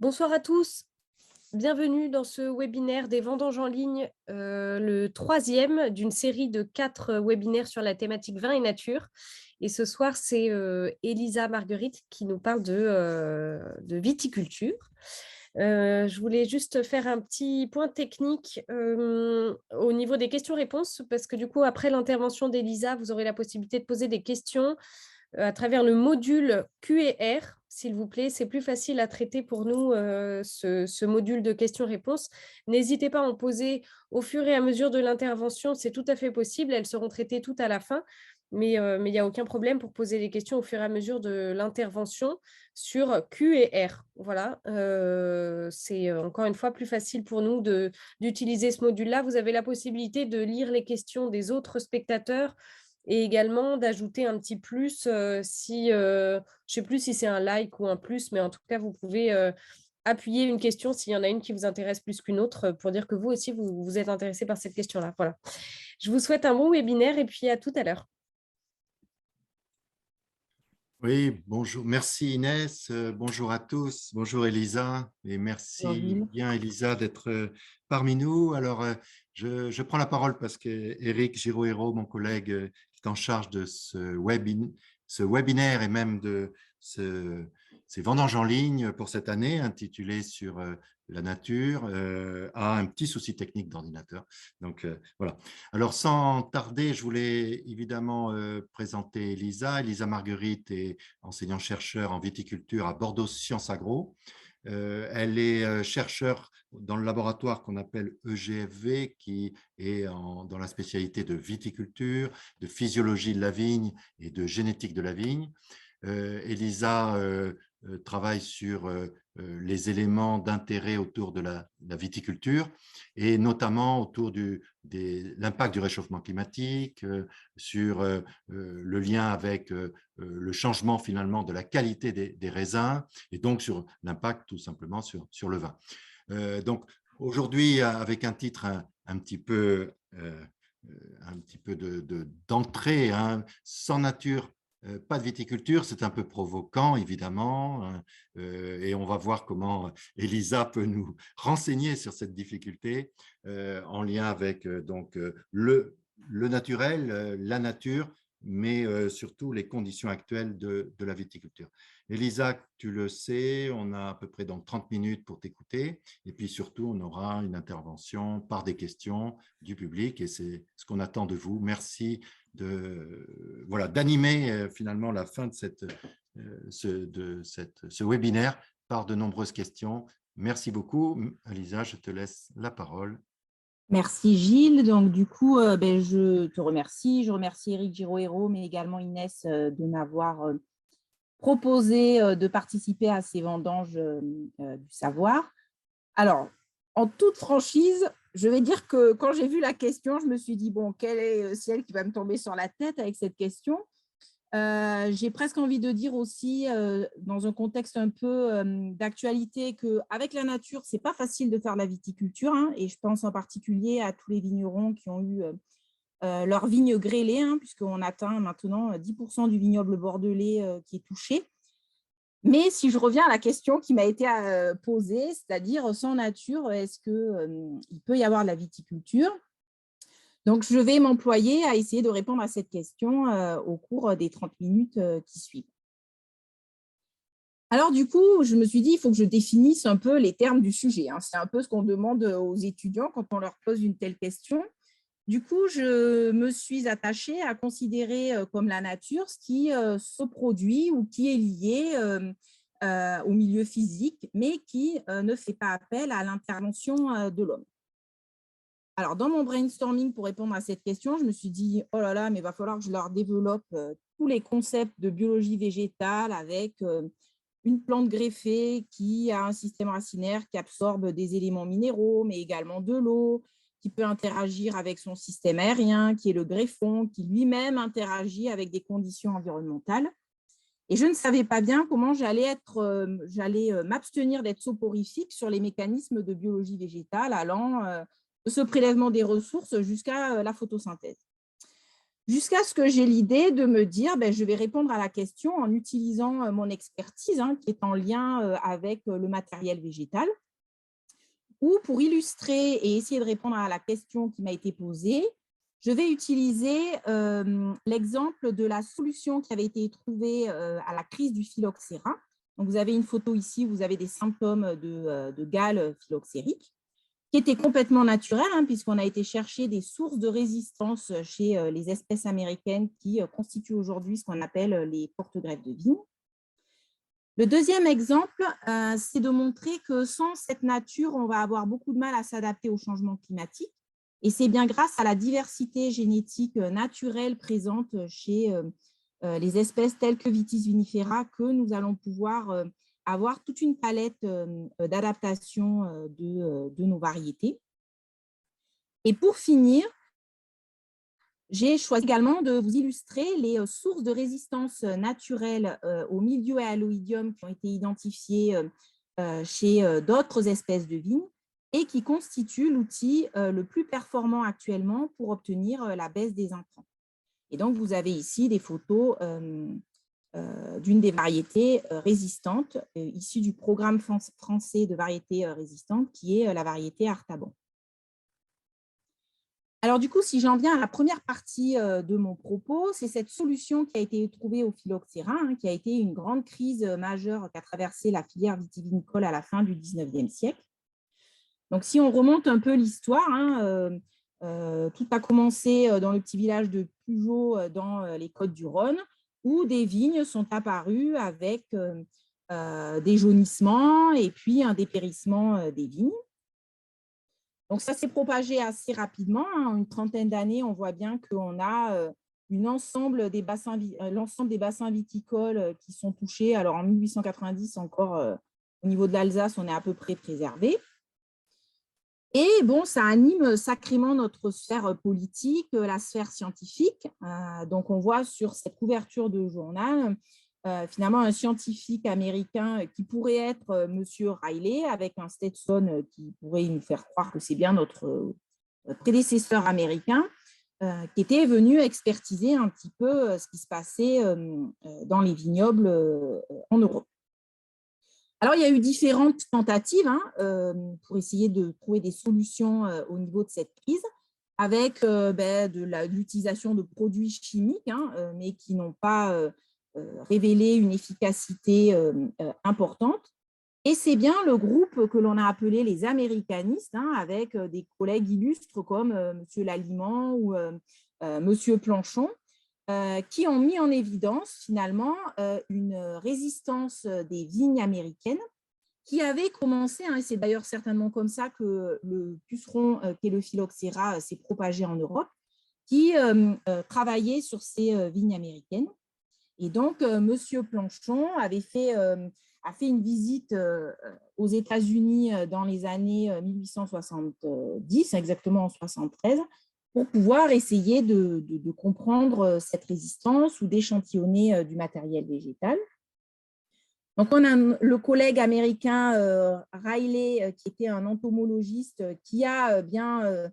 Bonsoir à tous, bienvenue dans ce webinaire des vendanges en ligne, le troisième d'une série de 4 webinaires sur la thématique vin et nature. Et ce soir, c'est Elisa Marguerite qui nous parle de viticulture. Je voulais juste faire un petit point technique au niveau des questions-réponses, parce que du coup, après l'intervention d'Elisa, vous aurez la possibilité de poser des questions à travers le module Q&R, s'il vous plaît. C'est plus facile à traiter pour nous, ce module de questions-réponses. N'hésitez pas à en poser au fur et à mesure de l'intervention, c'est tout à fait possible. Elles seront traitées toutes à la fin, mais il n'y a aucun problème pour poser les questions au fur et à mesure de l'intervention sur Q&R. Voilà, c'est encore une fois plus facile pour nous d'utiliser ce module-là. Vous avez la possibilité de lire les questions des autres spectateurs et également d'ajouter un petit plus si, je ne sais plus si c'est un like ou un plus, mais en tout cas, vous pouvez appuyer une question s'il y en a une qui vous intéresse plus qu'une autre pour dire que vous aussi, vous êtes intéressé par cette question-là. Voilà. Je vous souhaite un bon webinaire et puis à tout à l'heure. Oui, bonjour. Merci Inès. Bonjour à tous. Bonjour Elisa. Et merci bien Elisa d'être parmi nous. Alors, je prends la parole parce que Éric Girohéro, mon collègue, est en charge de ce webinaire et même de ces vendanges en ligne pour cette année, intitulé sur la nature, a un petit souci technique d'ordinateur. Donc, voilà. Alors, sans tarder, je voulais évidemment présenter Elisa. Elisa Marguerite est enseignant-chercheur en viticulture à Bordeaux Sciences Agro. Elle est chercheure dans le laboratoire qu'on appelle EGFV, qui est dans la spécialité de viticulture, de physiologie de la vigne et de génétique de la vigne. Elisa travaille sur les éléments d'intérêt autour de la viticulture et notamment autour de l'impact du réchauffement climatique, sur le lien avec le changement finalement de la qualité des raisins et donc sur l'impact tout simplement sur le vin. Donc aujourd'hui, avec un titre un petit peu d'entrée, hein, sans nature, pas de viticulture, c'est un peu provoquant, évidemment, hein, et on va voir comment Elisa peut nous renseigner sur cette difficulté en lien avec le naturel, la nature, mais surtout les conditions actuelles de la viticulture. Elisa, tu le sais, on a à peu près donc 30 minutes pour t'écouter, et puis surtout, on aura une intervention par des questions du public, et c'est ce qu'on attend de vous. Merci d'animer finalement la fin de ce webinaire par de nombreuses questions. Merci beaucoup. Elisa, je te laisse la parole. Merci Gilles. Donc du coup, je te remercie. Je remercie Éric Girohéro, mais également Inès de m'avoir proposé de participer à ces vendanges du savoir. Alors, en toute franchise, je vais dire que quand j'ai vu la question, je me suis dit, bon, quel est le ciel qui va me tomber sur la tête avec cette question? J'ai presque envie de dire aussi, dans un contexte un peu d'actualité, qu'avec la nature, ce n'est pas facile de faire de la viticulture, hein, et je pense en particulier à tous les vignerons qui ont eu leur vigne grêlée, hein, puisqu'on atteint maintenant 10% du vignoble bordelais qui est touché. Mais si je reviens à la question qui m'a été posée, c'est-à-dire sans nature, est-ce qu'il peut y avoir de la viticulture? Donc, je vais m'employer à essayer de répondre à cette question au cours des 30 minutes qui suivent. Alors, du coup, je me suis dit, il faut que je définisse un peu les termes du sujet, hein. C'est un peu ce qu'on demande aux étudiants quand on leur pose une telle question. Du coup, je me suis attachée à considérer comme la nature ce qui se produit ou qui est lié au milieu physique, mais qui ne fait pas appel à l'intervention de l'homme. Alors, dans mon brainstorming pour répondre à cette question, je me suis dit, oh là là, mais il va falloir que je leur développe tous les concepts de biologie végétale avec une plante greffée qui a un système racinaire qui absorbe des éléments minéraux, mais également de l'eau, qui peut interagir avec son système aérien, qui est le greffon, qui lui-même interagit avec des conditions environnementales. Et je ne savais pas bien comment j'allais m'abstenir d'être soporifique sur les mécanismes de biologie végétale allant de ce prélèvement des ressources jusqu'à la photosynthèse. jusqu'à ce que j'ai l'idée de me dire, je vais répondre à la question en utilisant mon expertise, qui est en lien avec le matériel végétal, ou pour illustrer et essayer de répondre à la question qui m'a été posée, je vais utiliser l'exemple de la solution qui avait été trouvée à la crise du phylloxéra. Donc, vous avez une photo ici, vous avez des symptômes de gale phylloxérique, qui était complètement naturel, puisqu'on a été chercher des sources de résistance chez les espèces américaines qui constituent aujourd'hui ce qu'on appelle les porte-greffes de vigne. Le deuxième exemple, c'est de montrer que sans cette nature, on va avoir beaucoup de mal à s'adapter au changement climatique. Et c'est bien grâce à la diversité génétique naturelle présente chez les espèces telles que Vitis vinifera que nous allons pouvoir avoir toute une palette d'adaptation de nos variétés. Et pour finir, j'ai choisi également de vous illustrer les sources de résistance naturelle au milieu et à l'oïdium qui ont été identifiées chez d'autres espèces de vignes et qui constituent l'outil le plus performant actuellement pour obtenir la baisse des intrants. Et donc, vous avez ici des photos d'une des variétés résistantes issues du programme français de variétés résistantes qui est la variété Artaban. Alors du coup, si j'en viens à la première partie de mon propos, c'est cette solution qui a été trouvée au phylloxéra, qui a été une grande crise majeure qu'a traversé la filière vitivinicole à la fin du 19e siècle. Donc si on remonte un peu l'histoire, tout a commencé dans le petit village de Pugeot dans les Côtes du Rhône, où des vignes sont apparues avec des jaunissements et puis un dépérissement des vignes. Donc, ça s'est propagé assez rapidement. En une trentaine d'années, on voit bien qu'on a l'ensemble des bassins viticoles qui sont touchés. Alors, en 1890, encore, au niveau de l'Alsace, on est à peu près préservé. Et bon, ça anime sacrément notre sphère politique, la sphère scientifique. Donc, on voit sur cette couverture de journal finalement un scientifique américain qui pourrait être Monsieur Riley, avec un Stetson qui pourrait nous faire croire que c'est bien notre prédécesseur américain, qui était venu expertiser un petit peu ce qui se passait dans les vignobles en Europe. Alors, il y a eu différentes tentatives pour essayer de trouver des solutions au niveau de cette crise, avec de l'utilisation de produits chimiques, mais qui n'ont pas révéler une efficacité importante. Et c'est bien le groupe que l'on a appelé les américanistes, avec des collègues illustres comme M. Lallement ou M. Planchon, qui ont mis en évidence finalement une résistance des vignes américaines qui avait commencé, et c'est d'ailleurs certainement comme ça que le puceron qu'est le phylloxéra s'est propagé en Europe, qui travaillait sur ces vignes américaines. Et donc, M. Planchon a fait une visite aux États-Unis dans les années 1870, exactement en 73, pour pouvoir essayer de comprendre cette résistance ou d'échantillonner du matériel végétal. Donc, on a le collègue américain Riley, qui était un entomologiste, qui a bien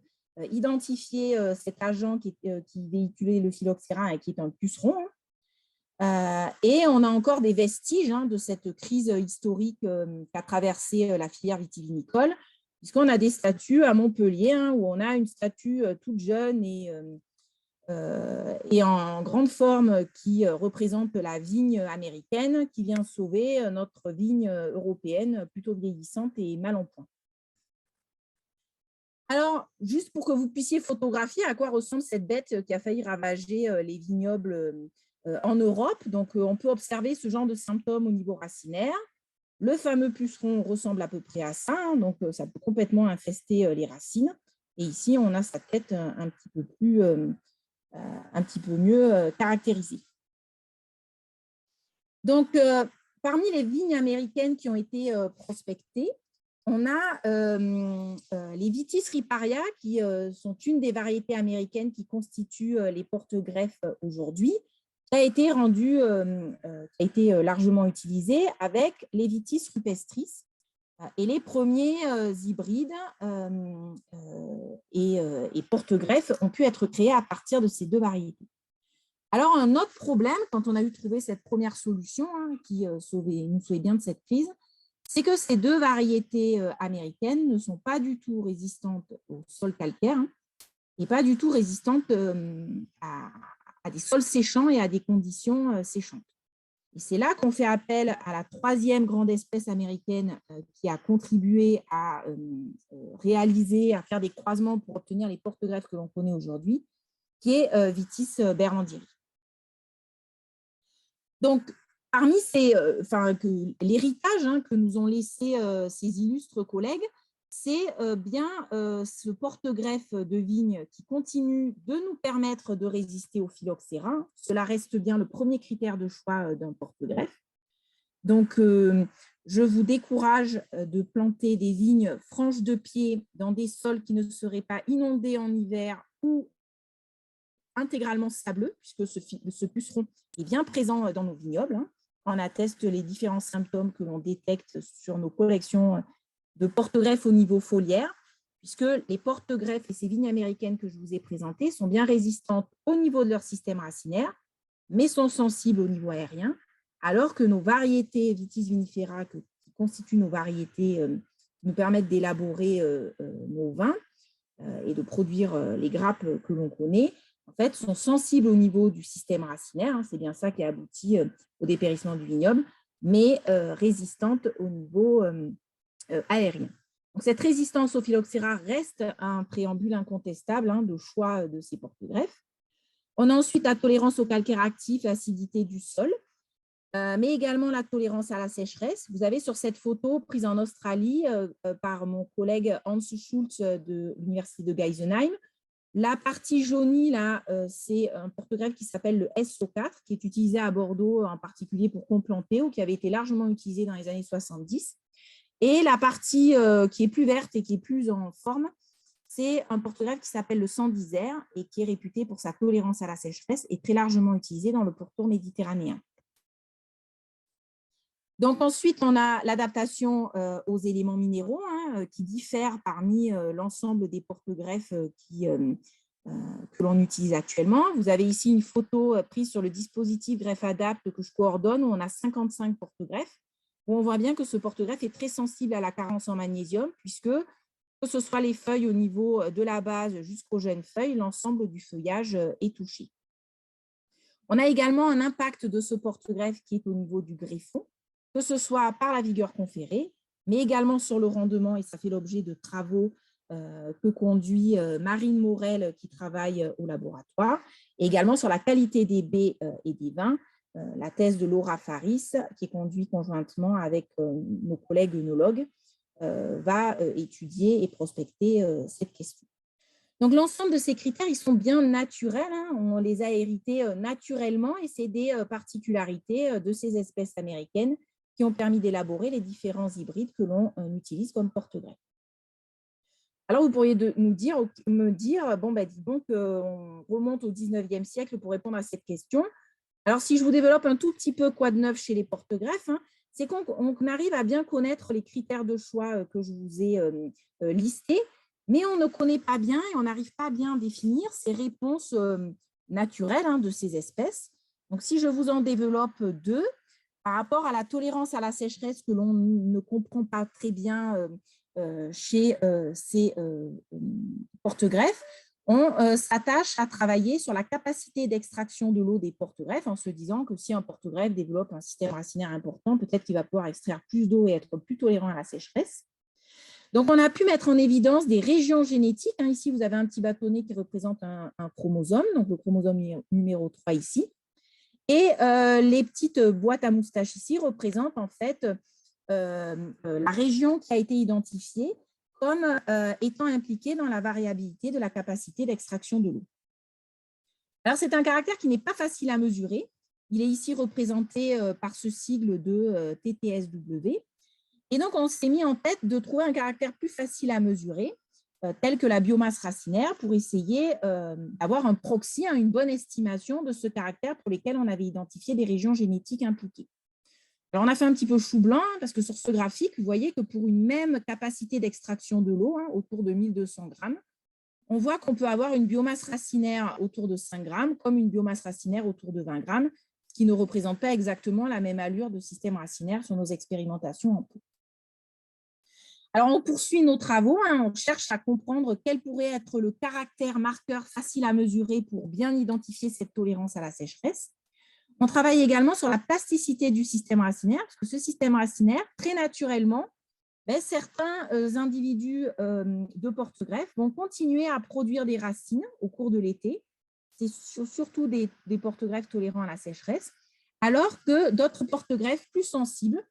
identifié cet agent qui véhiculait le phylloxéra et qui est un puceron. Et on a encore des vestiges de cette crise historique qu'a traversée la filière vitivinicole, puisqu'on a des statues à Montpellier où on a une statue toute jeune et en grande forme qui représente la vigne américaine qui vient sauver notre vigne européenne plutôt vieillissante et mal en point. Alors, juste pour que vous puissiez photographier à quoi ressemble cette bête qui a failli ravager les vignobles en Europe. Donc, on peut observer ce genre de symptômes au niveau racinaire. Le fameux puceron ressemble à peu près à ça, donc ça peut complètement infester les racines. Et ici, on a sa tête un petit peu mieux caractérisée. Donc, parmi les vignes américaines qui ont été prospectées, on a les Vitis riparia, qui sont une des variétés américaines qui constituent les porte-greffes aujourd'hui, qui a été largement utilisé avec les Vitis rupestris. Et les premiers hybrides et porte-greffes ont pu être créés à partir de ces deux variétés. Alors, un autre problème, quand on a eu trouvé cette première solution qui nous sauvait bien de cette crise, c'est que ces deux variétés américaines ne sont pas du tout résistantes au sol calcaire et pas du tout résistantes à des sols séchants et à des conditions séchantes. Et c'est là qu'on fait appel à la troisième grande espèce américaine qui a contribué à réaliser, à faire des croisements pour obtenir les porte-greffes que l'on connaît aujourd'hui, qui est Vitis berlandieri. Donc, parmi l'héritage que nous ont laissé ces illustres collègues, c'est bien ce porte-greffe de vigne qui continue de nous permettre de résister au phylloxéra. Cela reste bien le premier critère de choix d'un porte-greffe. Donc, je vous décourage de planter des vignes franches de pied dans des sols qui ne seraient pas inondés en hiver ou intégralement sableux, puisque ce puceron est bien présent dans nos vignobles. On atteste les différents symptômes que l'on détecte sur nos collections de porte-greffes au niveau foliaire, puisque les porte-greffes et ces vignes américaines que je vous ai présentées sont bien résistantes au niveau de leur système racinaire, mais sont sensibles au niveau aérien, alors que nos variétés Vitis vinifera, qui constituent nos variétés qui nous permettent d'élaborer nos vins et de produire les grappes que l'on connaît, en fait, sont sensibles au niveau du système racinaire, c'est bien ça qui a abouti au dépérissement du vignoble, mais résistantes au niveau aérien. Donc, cette résistance au phylloxéra reste un préambule incontestable de choix de ces porte-greffes. On a ensuite la tolérance au calcaire actif, l'acidité du sol, mais également la tolérance à la sécheresse. Vous avez sur cette photo prise en Australie par mon collègue Hans Schultz de l'Université de Geisenheim. La partie jaunie, là, c'est un porte-greffe qui s'appelle le SO4, qui est utilisé à Bordeaux en particulier pour complanter ou qui avait été largement utilisé dans les années 70. Et la partie qui est plus verte et qui est plus en forme, c'est un porte-greffe qui s'appelle le 110 R et qui est réputé pour sa tolérance à la sécheresse et très largement utilisé dans le pourtour méditerranéen. Donc ensuite, on a l'adaptation aux éléments minéraux qui diffèrent parmi l'ensemble des porte-greffes que l'on utilise actuellement. Vous avez ici une photo prise sur le dispositif Greffe Adapt que je coordonne où on a 55 porte-greffes, où on voit bien que ce porte-greffe est très sensible à la carence en magnésium puisque, que ce soit les feuilles au niveau de la base jusqu'aux jeunes feuilles, l'ensemble du feuillage est touché. On a également un impact de ce porte-greffe qui est au niveau du greffon, que ce soit par la vigueur conférée, mais également sur le rendement, et ça fait l'objet de travaux que conduit Marine Morel qui travaille au laboratoire, et également sur la qualité des baies et des vins, la thèse de Laura Faris, qui est conduite conjointement avec nos collègues œnologues, va étudier et prospecter cette question. Donc, l'ensemble de ces critères, ils sont bien naturels, on les a hérités naturellement et c'est des particularités de ces espèces américaines qui ont permis d'élaborer les différents hybrides que l'on utilise comme porte-greffe. Alors, vous pourriez me dire, bon, dis donc, on remonte au 19e siècle pour répondre à cette question. Alors, si je vous développe un tout petit peu quoi de neuf chez les porte-greffes, c'est qu'on arrive à bien connaître les critères de choix que je vous ai listés, mais on ne connaît pas bien et on n'arrive pas à bien définir ces réponses naturelles de ces espèces. Donc, si je vous en développe deux, par rapport à la tolérance à la sécheresse que l'on ne comprend pas très bien chez ces porte-greffes, on s'attache à travailler sur la capacité d'extraction de l'eau des porte-greffes en se disant que si un porte-greffe développe un système racinaire important, peut-être qu'il va pouvoir extraire plus d'eau et être plus tolérant à la sécheresse. Donc, on a pu mettre en évidence des régions génétiques. Ici, vous avez un petit bâtonnet qui représente un chromosome, donc le chromosome numéro 3 ici. Et les petites boîtes à moustaches ici représentent en fait la région qui a été identifiée comme étant impliquée dans la variabilité de la capacité d'extraction de l'eau. Alors, c'est un caractère qui n'est pas facile à mesurer. Il est ici représenté par ce sigle de TTSW. Et donc, on s'est mis en tête de trouver un caractère plus facile à mesurer, tel que la biomasse racinaire, pour essayer d'avoir un proxy, une bonne estimation de ce caractère pour lesquels on avait identifié des régions génétiques impliquées. Alors, on a fait un petit peu chou blanc parce que sur ce graphique, vous voyez que pour une même capacité d'extraction de l'eau, autour de 1200 grammes, on voit qu'on peut avoir une biomasse racinaire autour de 5 grammes comme une biomasse racinaire autour de 20 grammes, ce qui ne représente pas exactement la même allure de système racinaire sur nos expérimentations en pot. Alors, on poursuit nos travaux, on cherche à comprendre quel pourrait être le caractère marqueur facile à mesurer pour bien identifier cette tolérance à la sécheresse. On travaille également sur la plasticité du système racinaire, parce que ce système racinaire, très naturellement, certains individus de porte-greffe vont continuer à produire des racines au cours de l'été. C'est surtout des porte-greffes tolérants à la sécheresse, alors que d'autres porte-greffes plus sensibles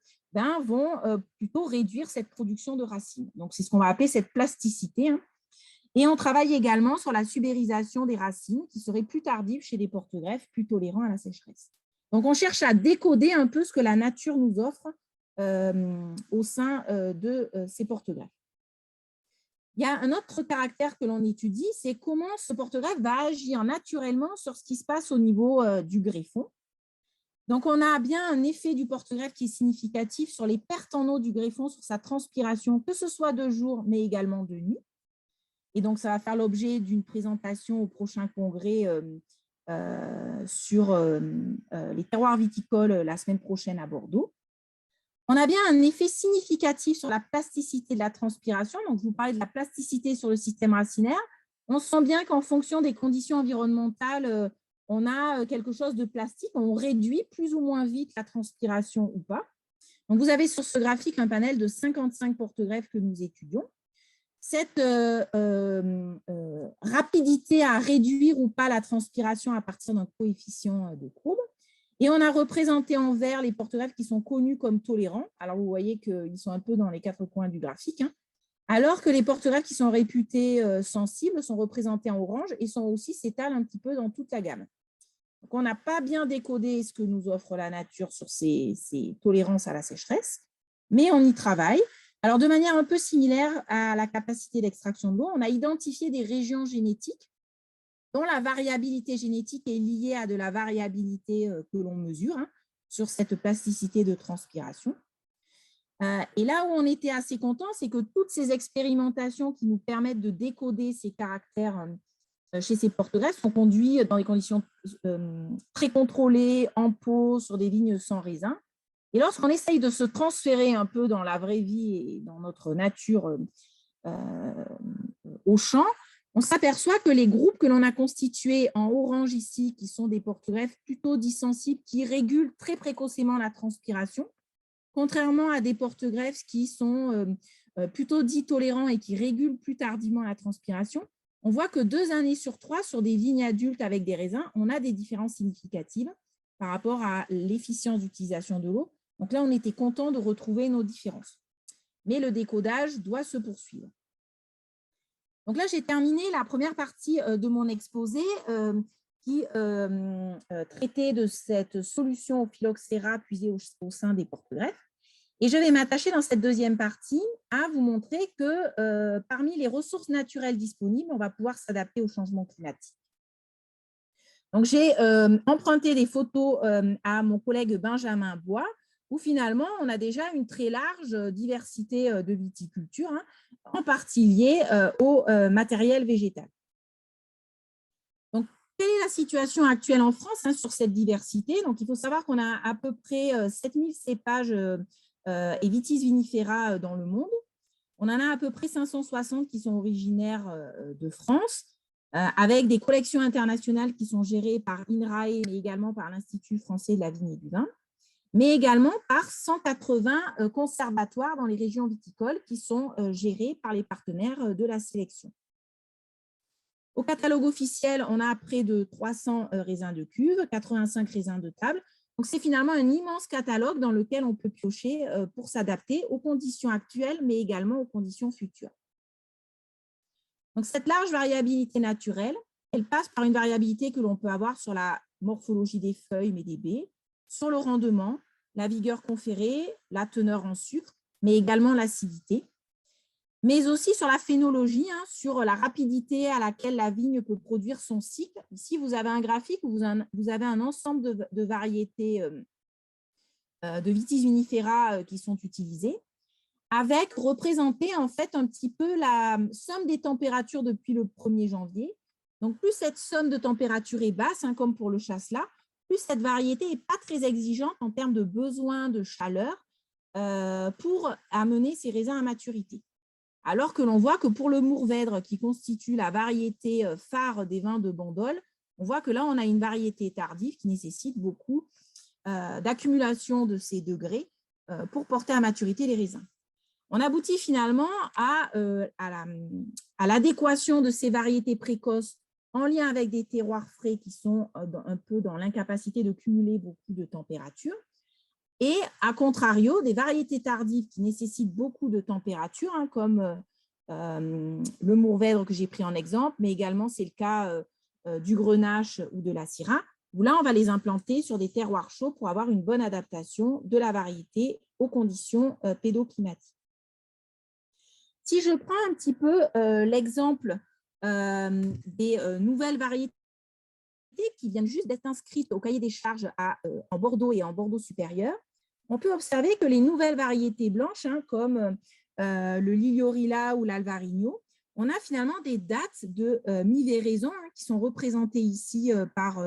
vont plutôt réduire cette production de racines. Donc, c'est ce qu'on va appeler cette plasticité. Et on travaille également sur la subérisation des racines qui serait plus tardive chez des porte-greffes plus tolérants à la sécheresse. Donc, on cherche à décoder un peu ce que la nature nous offre au sein de ces porte-greffes. Il y a un autre caractère que l'on étudie, c'est comment ce porte-greffe va agir naturellement sur ce qui se passe au niveau du greffon. Donc, on a bien un effet du porte-greffe qui est significatif sur les pertes en eau du greffon, sur sa transpiration, que ce soit de jour, mais également de nuit. Et donc, ça va faire l'objet d'une présentation au prochain congrès sur les terroirs viticoles la semaine prochaine à Bordeaux. On a bien un effet significatif sur la plasticité de la transpiration. Donc, je vous parlais de la plasticité sur le système racinaire. On sent bien qu'en fonction des conditions environnementales, on a quelque chose de plastique. On réduit plus ou moins vite la transpiration ou pas. Donc, vous avez sur ce graphique un panel de 55 porte-greffes que nous étudions. Cette rapidité à réduire ou pas la transpiration à partir d'un coefficient de courbe. Et on a représenté en vert les porte-greffes qui sont connus comme tolérants. Alors, vous voyez qu'ils sont un peu dans les 4 coins du graphique. Alors que les porte-greffes qui sont réputés sensibles sont représentés en orange et s'étalent un petit peu dans toute la gamme. Donc, on n'a pas bien décodé ce que nous offre la nature sur ces tolérances à la sécheresse, mais on y travaille. Alors, de manière un peu similaire à la capacité d'extraction de l'eau, on a identifié des régions génétiques dont la variabilité génétique est liée à de la variabilité que l'on mesure sur cette plasticité de transpiration. Et là où on était assez content, c'est que toutes ces expérimentations qui nous permettent de décoder ces caractères chez ces porte-greffes sont conduites dans des conditions très contrôlées, en pot, sur des vignes sans raisin. Et lorsqu'on essaye de se transférer un peu dans la vraie vie et dans notre nature au champ, on s'aperçoit que les groupes que l'on a constitués en orange ici, qui sont des porte-greffes plutôt dits sensibles, qui régulent très précocement la transpiration, contrairement à des porte-greffes qui sont plutôt dits tolérants et qui régulent plus tardivement la transpiration, on voit que 2 années sur 3, sur des vignes adultes avec des raisins, on a des différences significatives par rapport à l'efficience d'utilisation de l'eau. Donc là, on était content de retrouver nos différences. Mais le décodage doit se poursuivre. Donc là, j'ai terminé la première partie de mon exposé qui traitait de cette solution au phylloxéra puisée au sein des porte-greffes. Et je vais m'attacher dans cette deuxième partie à vous montrer que parmi les ressources naturelles disponibles, on va pouvoir s'adapter au changement climatique. Donc, j'ai emprunté des photos à mon collègue Benjamin Bois, où finalement, on a déjà une très large diversité de viticulture, en partie liée au matériel végétal. Donc, quelle est la situation actuelle en France sur cette diversité? Donc, il faut savoir qu'on a à peu près 7000 cépages et vitis vinifera dans le monde. On en a à peu près 560 qui sont originaires de France, avec des collections internationales qui sont gérées par INRAE, mais également par l'Institut français de la vigne et du vin, mais également par 180 conservatoires dans les régions viticoles qui sont gérés par les partenaires de la sélection. Au catalogue officiel, on a près de 300 raisins de cuve, 85 raisins de table. Donc, c'est finalement un immense catalogue dans lequel on peut piocher pour s'adapter aux conditions actuelles, mais également aux conditions futures. Donc, cette large variabilité naturelle, elle passe par une variabilité que l'on peut avoir sur la morphologie des feuilles, mais des baies, sur le rendement, la vigueur conférée, la teneur en sucre, mais également l'acidité, mais aussi sur la phénologie, sur la rapidité à laquelle la vigne peut produire son cycle. Ici, vous avez un graphique où vous avez un ensemble de variétés de vitis vinifera qui sont utilisées, avec représenté en fait un petit peu la somme des températures depuis le 1er janvier. Donc, plus cette somme de température est basse, hein, comme pour le chasselas, plus cette variété n'est pas très exigeante en termes de besoin de chaleur pour amener ces raisins à maturité. Alors que l'on voit que pour le Mourvèdre, qui constitue la variété phare des vins de Bandol, on voit que là, on a une variété tardive qui nécessite beaucoup d'accumulation de ces degrés pour porter à maturité les raisins. On aboutit finalement à l'adéquation de ces variétés précoces en lien avec des terroirs frais qui sont un peu dans l'incapacité de cumuler beaucoup de température. Et à contrario, des variétés tardives qui nécessitent beaucoup de température, hein, comme le Mourvèdre que j'ai pris en exemple, mais également c'est le cas du Grenache ou de la Syrah, où là, on va les implanter sur des terroirs chauds pour avoir une bonne adaptation de la variété aux conditions pédoclimatiques. Si je prends un petit peu l'exemple des nouvelles variétés qui viennent juste d'être inscrites au cahier des charges en Bordeaux et en Bordeaux supérieur, on peut observer que les nouvelles variétés blanches, hein, comme le Liliorilla ou l'Alvarinho, on a finalement des dates de mi-véraison hein, qui sont représentées ici par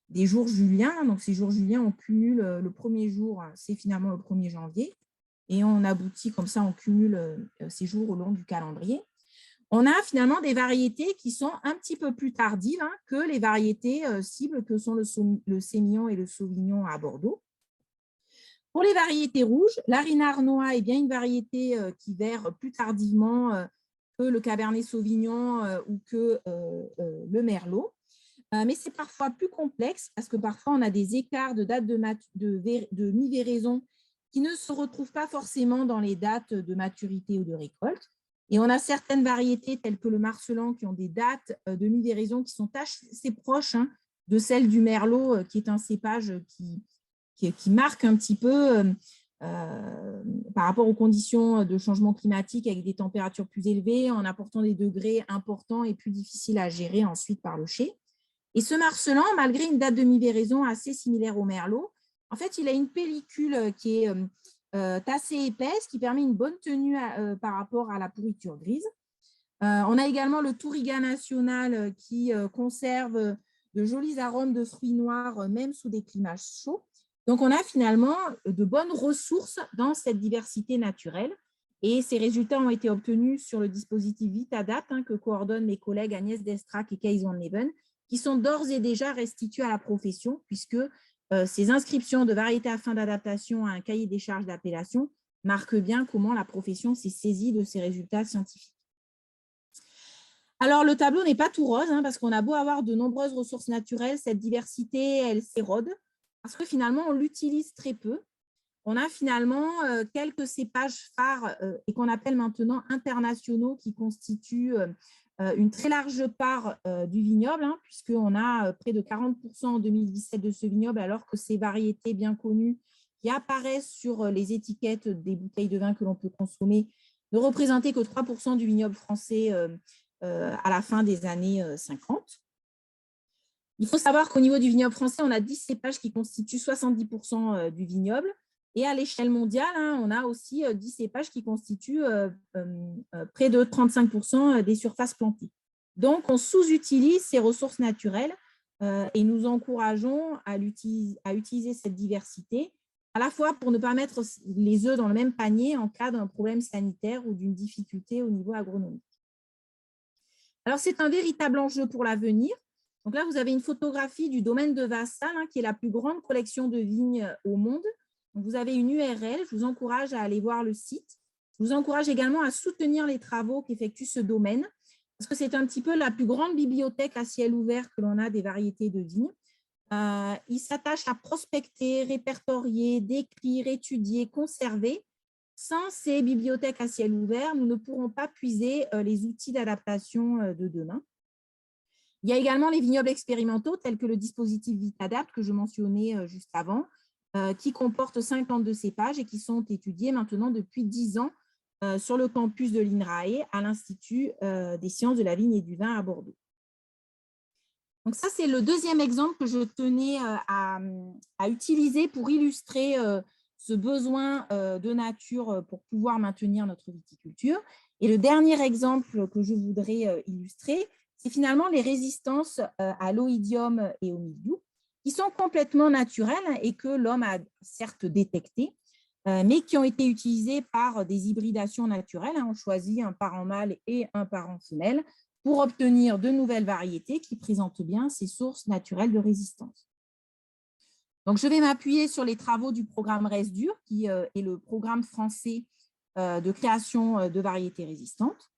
des jours juliens. Donc, ces jours juliens, on cumule le premier jour, c'est finalement le 1er janvier. Et on aboutit comme ça, on cumule ces jours au long du calendrier. On a finalement des variétés qui sont un petit peu plus tardives hein, que les variétés cibles que sont le Sémillon et le Sauvignon à Bordeaux. Pour les variétés rouges, l'Arina Arnois est bien une variété qui vert plus tardivement que le Cabernet Sauvignon ou que le Merlot. Mais c'est parfois plus complexe parce que parfois on a des écarts de date de mi-véraison qui ne se retrouvent pas forcément dans les dates de maturité ou de récolte. Et on a certaines variétés telles que le Marcelan qui ont des dates de mi-véraison qui sont assez proches hein, de celles du Merlot, qui est un cépage qui marque un petit peu par rapport aux conditions de changement climatique avec des températures plus élevées, en apportant des degrés importants et plus difficiles à gérer ensuite par le chai. Et ce Marcelan, malgré une date de mi-véraison assez similaire au Merlot, en fait, il a une pellicule qui est assez épaisse, qui permet une bonne tenue par rapport à la pourriture grise. On a également le Touriga National qui conserve de jolis arômes de fruits noirs, même sous des climats chauds. Donc, on a finalement de bonnes ressources dans cette diversité naturelle. Et ces résultats ont été obtenus sur le dispositif VitaDapt hein, que coordonnent mes collègues Agnès Destrac et Kees van Leven, qui sont d'ores et déjà restitués à la profession, puisque ces inscriptions de variétés à fin d'adaptation à un cahier des charges d'appellation marquent bien comment la profession s'est saisie de ces résultats scientifiques. Alors, le tableau n'est pas tout rose, hein, parce qu'on a beau avoir de nombreuses ressources naturelles, cette diversité, elle s'érode, parce que finalement, on l'utilise très peu. On a finalement quelques cépages phares et qu'on appelle maintenant internationaux qui constituent une très large part du vignoble, hein, puisqu'on a près de 40% en 2017 de ce vignoble, alors que ces variétés bien connues qui apparaissent sur les étiquettes des bouteilles de vin que l'on peut consommer ne représentaient que 3% du vignoble français à la fin des années 50. Il faut savoir qu'au niveau du vignoble français, on a 10 cépages qui constituent 70% du vignoble. Et à l'échelle mondiale, hein, on a aussi 10 cépages qui constituent près de 35% des surfaces plantées. Donc, on sous-utilise ces ressources naturelles et nous encourageons à utiliser cette diversité, à la fois pour ne pas mettre les œufs dans le même panier en cas d'un problème sanitaire ou d'une difficulté au niveau agronomique. Alors, c'est un véritable enjeu pour l'avenir. Donc là, vous avez une photographie du domaine de Vassal, hein, qui est la plus grande collection de vignes au monde. Donc, vous avez une URL, je vous encourage à aller voir le site. Je vous encourage également à soutenir les travaux qu'effectue ce domaine, parce que c'est un petit peu la plus grande bibliothèque à ciel ouvert que l'on a des variétés de vignes. Il s'attache à prospecter, répertorier, décrire, étudier, conserver. Sans ces bibliothèques à ciel ouvert, nous ne pourrons pas puiser les outils d'adaptation de demain. Il y a également les vignobles expérimentaux, tels que le dispositif VitaDapt que je mentionnais juste avant, qui comportent 52 cépages et qui sont étudiés maintenant depuis 10 ans sur le campus de l'INRAE à l'Institut des sciences de la vigne et du vin à Bordeaux. Donc ça, c'est le deuxième exemple que je tenais à utiliser pour illustrer ce besoin de nature pour pouvoir maintenir notre viticulture. Et le dernier exemple que je voudrais illustrer, c'est finalement les résistances à l'oïdium et au mildiou, qui sont complètement naturelles et que l'homme a certes détectées, mais qui ont été utilisées par des hybridations naturelles. On choisit un parent mâle et un parent femelle pour obtenir de nouvelles variétés qui présentent bien ces sources naturelles de résistance. Donc, je vais m'appuyer sur les travaux du programme RESDUR, qui est le programme français de création de variétés résistantes.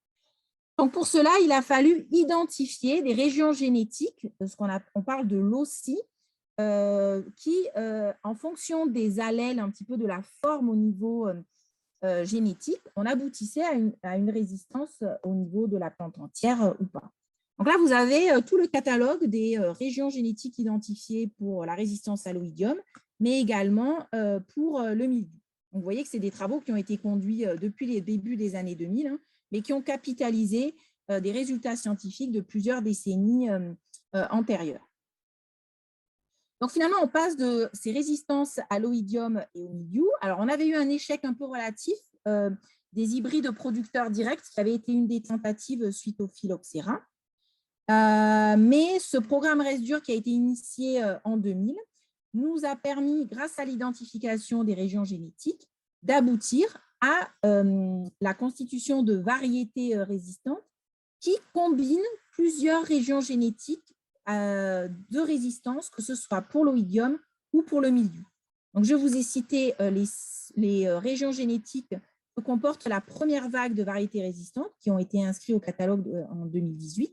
Donc, pour cela, il a fallu identifier des régions génétiques, on parle de LOCI, qui, en fonction des allèles, un petit peu de la forme au niveau génétique, on aboutissait à une résistance au niveau de la plante entière ou pas. Donc là, vous avez tout le catalogue des régions génétiques identifiées pour la résistance à l'oïdium, mais également pour le mildiou. Donc, vous voyez que c'est des travaux qui ont été conduits depuis les débuts des années 2000, hein, mais qui ont capitalisé des résultats scientifiques de plusieurs décennies antérieures. Donc, finalement, on passe de ces résistances à l'oïdium et au mildiou. Alors, on avait eu un échec un peu relatif des hybrides producteurs directs, qui avait été une des tentatives suite au phylloxéra. Mais ce programme RESDUR qui a été initié en 2000 nous a permis, grâce à l'identification des régions génétiques, d'aboutir à la constitution de variétés résistantes qui combinent plusieurs régions génétiques de résistance, que ce soit pour l'oïdium ou pour le mildiou. Donc, je vous ai cité les régions génétiques que comporte la première vague de variétés résistantes qui ont été inscrites au catalogue en 2018.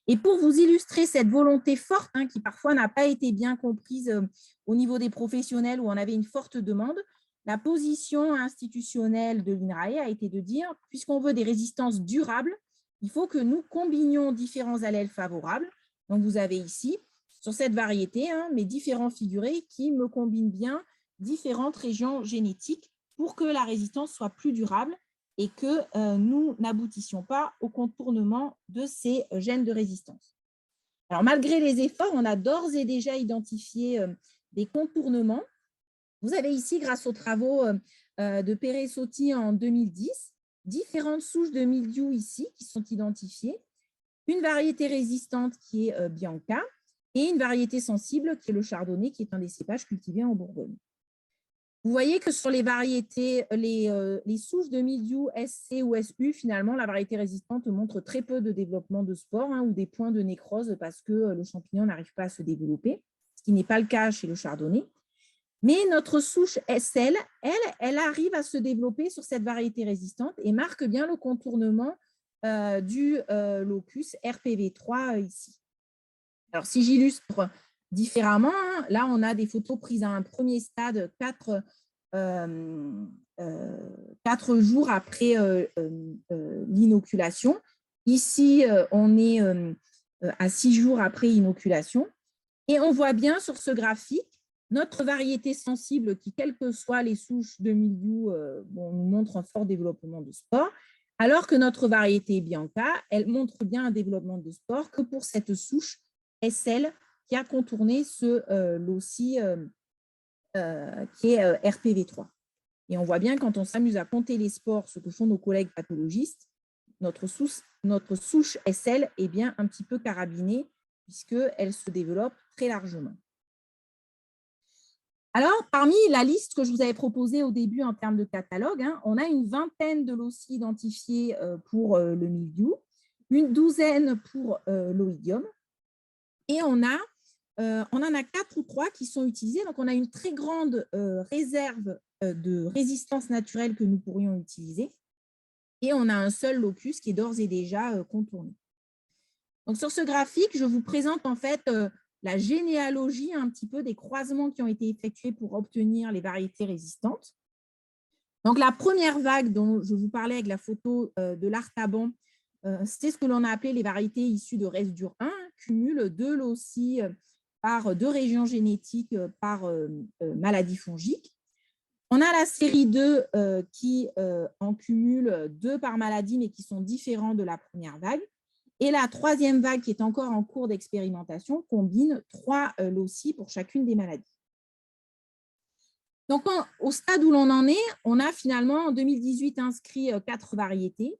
Et pour vous illustrer cette volonté forte, hein, qui parfois n'a pas été bien comprise au niveau des professionnels où on avait une forte demande, la position institutionnelle de l'INRAE a été de dire, puisqu'on veut des résistances durables, il faut que nous combinions différents allèles favorables. Donc, vous avez ici, sur cette variété, hein, mes différents figurés qui me combinent bien différentes régions génétiques pour que la résistance soit plus durable et que nous n'aboutissions pas au contournement de ces gènes de résistance. Alors, malgré les efforts, on a d'ores et déjà identifié des contournements. Vous avez ici, grâce aux travaux de Perret-Sotti en 2010, différentes souches de mildiou ici qui sont identifiées, une variété résistante qui est Bianca et une variété sensible qui est le chardonnay, qui est un des cépages cultivés en Bourgogne. Vous voyez que sur les variétés, les souches de mildiou SC ou SU, finalement, la variété résistante montre très peu de développement de spores, hein, ou des points de nécrose parce que le champignon n'arrive pas à se développer, ce qui n'est pas le cas chez le chardonnay. Mais notre souche SL, elle arrive à se développer sur cette variété résistante et marque bien le contournement du locus RPV3 ici. Alors, si j'illustre différemment, hein, là, on a des photos prises à un premier stade, 4 jours après l'inoculation. Ici, on est à 6 jours après inoculation. Et on voit bien sur ce graphique notre variété sensible qui, quelles que soient les souches de mildiou, nous montre un fort développement de spores, alors que notre variété Bianca, elle montre bien un développement de spores que pour cette souche SL qui a contourné ce LOCI qui est RPV3. Et on voit bien quand on s'amuse à compter les spores, ce que font nos collègues pathologistes, notre souche SL est bien un petit peu carabinée puisqu'elle se développe très largement. Alors, parmi la liste que je vous avais proposée au début en termes de catalogue, hein, on a une vingtaine de loci identifiés pour le mildiou, une douzaine pour l'oïdium, et on en a 4 ou 3 qui sont utilisés. Donc, on a une très grande réserve de résistance naturelle que nous pourrions utiliser, et on a un seul locus qui est d'ores et déjà contourné. Donc, sur ce graphique, je vous présente en fait la généalogie un petit peu des croisements qui ont été effectués pour obtenir les variétés résistantes. Donc, la première vague dont je vous parlais avec la photo de l'Artaban, c'est ce que l'on a appelé les variétés issues de RESDUR 1, cumulent 2 loci par 2 régions génétiques par maladie fongique. On a la série 2 qui en cumule 2 par maladie, mais qui sont différents de la première vague. Et la troisième vague, qui est encore en cours d'expérimentation, combine 3 loci pour chacune des maladies. Donc, au stade où l'on en est, on a finalement en 2018 inscrit 4 variétés.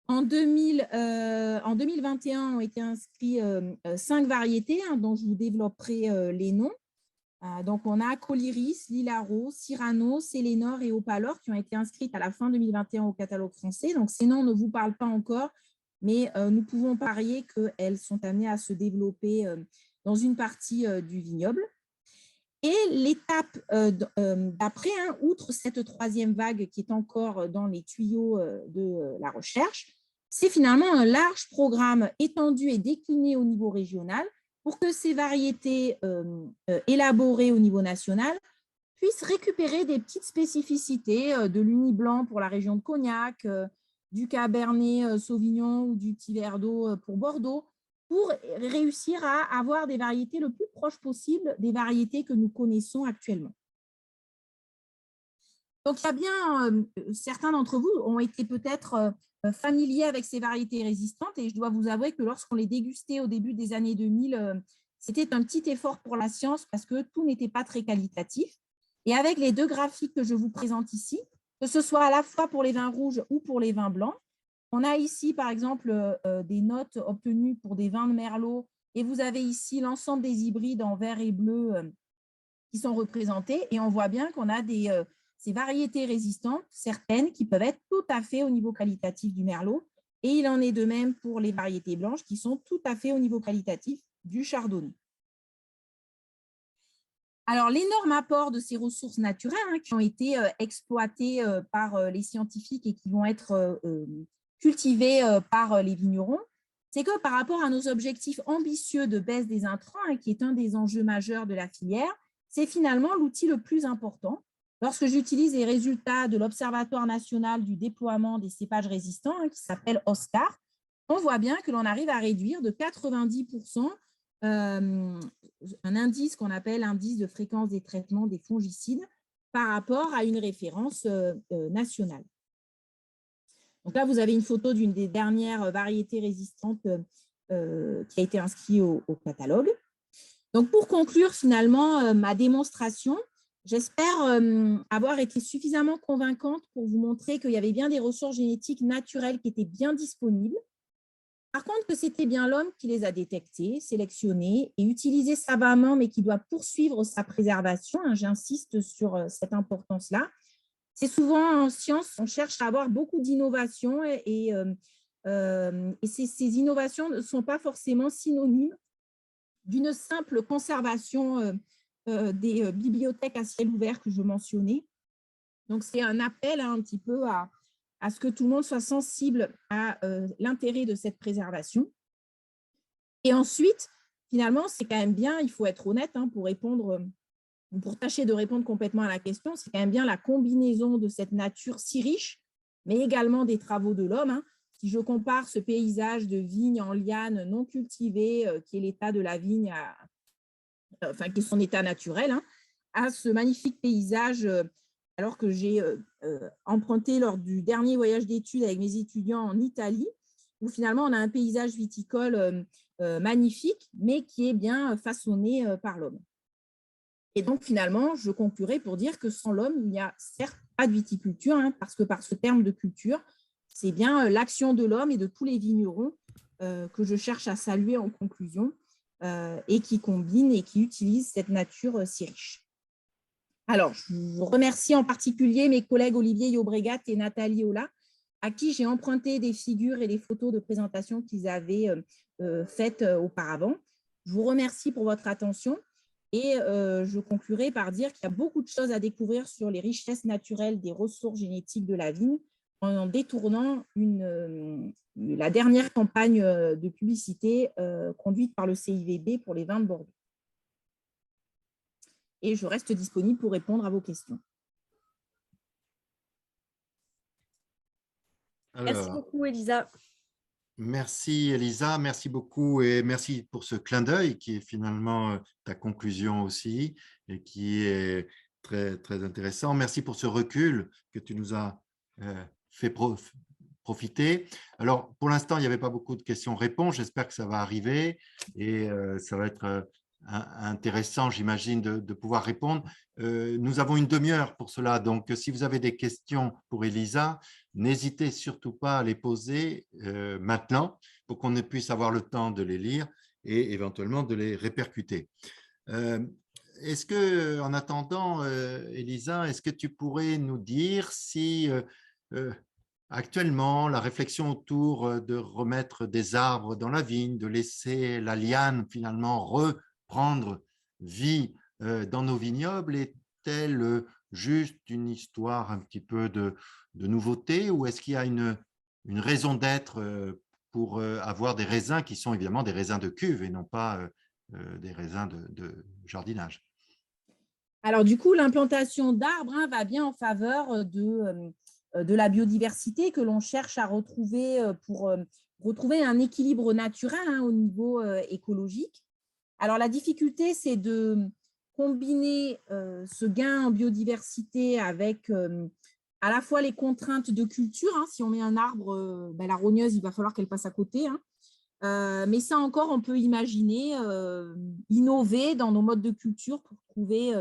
En 2021 ont été inscrits 5 variétés, hein, dont je vous développerai les noms. Donc, on a Coliris, Lilaro, Cyrano, Sélénor et Opalor qui ont été inscrites à la fin 2021 au catalogue français. Donc, ces noms ne vous parlent pas encore, mais nous pouvons parier qu'elles sont amenées à se développer dans une partie du vignoble. Et l'étape d'après, hein, outre cette 3e vague qui est encore dans les tuyaux de la recherche, c'est finalement un large programme étendu et décliné au niveau régional pour que ces variétés élaborées au niveau national puissent récupérer des petites spécificités de l'Uni blanc pour la région de Cognac, du Cabernet Sauvignon ou du petit verre d'eau pour Bordeaux, pour réussir à avoir des variétés le plus proches possible des variétés que nous connaissons actuellement. Donc, il y a bien, certains d'entre vous ont été peut-être familiers avec ces variétés résistantes et je dois vous avouer que lorsqu'on les dégustait au début des années 2000, c'était un petit effort pour la science parce que tout n'était pas très qualitatif. Et avec les 2 graphiques que je vous présente ici, que ce soit à la fois pour les vins rouges ou pour les vins blancs, on a ici, par exemple, des notes obtenues pour des vins de Merlot et vous avez ici l'ensemble des hybrides en vert et bleu qui sont représentés et on voit bien qu'on a ces variétés résistantes, certaines qui peuvent être tout à fait au niveau qualitatif du Merlot et il en est de même pour les variétés blanches qui sont tout à fait au niveau qualitatif du Chardonnay. Alors, l'énorme apport de ces ressources naturelles hein, qui ont été exploitées par les scientifiques et qui vont être cultivées par les vignerons, c'est que par rapport à nos objectifs ambitieux de baisse des intrants, hein, qui est un des enjeux majeurs de la filière, c'est finalement l'outil le plus important. Lorsque j'utilise les résultats de l'Observatoire national du déploiement des cépages résistants, hein, qui s'appelle OSCAR, on voit bien que l'on arrive à réduire de 90% un indice qu'on appelle indice de fréquence des traitements des fongicides par rapport à une référence nationale. Donc là, vous avez une photo d'une des dernières variétés résistantes qui a été inscrite au catalogue. Donc, pour conclure finalement ma démonstration, j'espère avoir été suffisamment convaincante pour vous montrer qu'il y avait bien des ressources génétiques naturelles qui étaient bien disponibles. Par contre, que c'était bien l'homme qui les a détectées, sélectionnées et utilisées savamment, mais qui doit poursuivre sa préservation. Hein, j'insiste sur cette importance-là. C'est souvent en science, on cherche à avoir beaucoup d'innovations et ces innovations ne sont pas forcément synonymes d'une simple conservation des bibliothèques à ciel ouvert que je mentionnais. Donc, c'est un appel un petit peu à ce que tout le monde soit sensible à l'intérêt de cette préservation. Et ensuite, finalement, c'est quand même bien, il faut être honnête hein, pour tâcher de répondre complètement à la question, c'est quand même bien la combinaison de cette nature si riche, mais également des travaux de l'homme. Hein. Si je compare ce paysage de vignes en liane non cultivée, qui est l'état de la vigne, qui est son état naturel, hein, à ce magnifique paysage alors que j'ai emprunté lors du dernier voyage d'études avec mes étudiants en Italie, où finalement on a un paysage viticole magnifique, mais qui est bien façonné par l'homme. Et donc finalement, je conclurai pour dire que sans l'homme, il n'y a certes pas de viticulture, hein, parce que par ce terme de culture, c'est bien l'action de l'homme et de tous les vignerons que je cherche à saluer en conclusion et qui combinent et qui utilisent cette nature si riche. Alors, je vous remercie en particulier mes collègues Olivier Yobregat et Nathalie Ola, à qui j'ai emprunté des figures et des photos de présentation qu'ils avaient faites auparavant. Je vous remercie pour votre attention et je conclurai par dire qu'il y a beaucoup de choses à découvrir sur les richesses naturelles des ressources génétiques de la vigne en détournant la dernière campagne de publicité conduite par le CIVB pour les vins de Bordeaux. Et je reste disponible pour répondre à vos questions. Alors, merci beaucoup, Elisa. Merci, Elisa. Merci beaucoup et merci pour ce clin d'œil qui est finalement ta conclusion aussi et qui est très, très intéressant. Merci pour ce recul que tu nous as fait profiter. Alors, pour l'instant, il n'y avait pas beaucoup de questions-réponses. J'espère que ça va arriver et ça va être intéressant, j'imagine, de pouvoir répondre. Nous avons une demi-heure pour cela, donc si vous avez des questions pour Elisa, n'hésitez surtout pas à les poser maintenant pour qu'on puisse avoir le temps de les lire et éventuellement de les répercuter. Est-ce que, en attendant, Elisa, est-ce que tu pourrais nous dire si actuellement la réflexion autour de remettre des arbres dans la vigne, de laisser la liane finalement reprendre vie dans nos vignobles, est-elle juste une histoire un petit peu de nouveauté, ou est-ce qu'il y a une raison d'être pour avoir des raisins qui sont évidemment des raisins de cuve et non pas des raisins de jardinage? Alors du coup, l'implantation d'arbres va bien en faveur de la biodiversité que l'on cherche à retrouver pour retrouver un équilibre naturel au niveau écologique. Alors la difficulté, c'est de combiner ce gain en biodiversité avec à la fois les contraintes de culture. Si on met un arbre, la rogneuse, il va falloir qu'elle passe à côté. Mais ça encore, on peut imaginer innover dans nos modes de culture pour trouver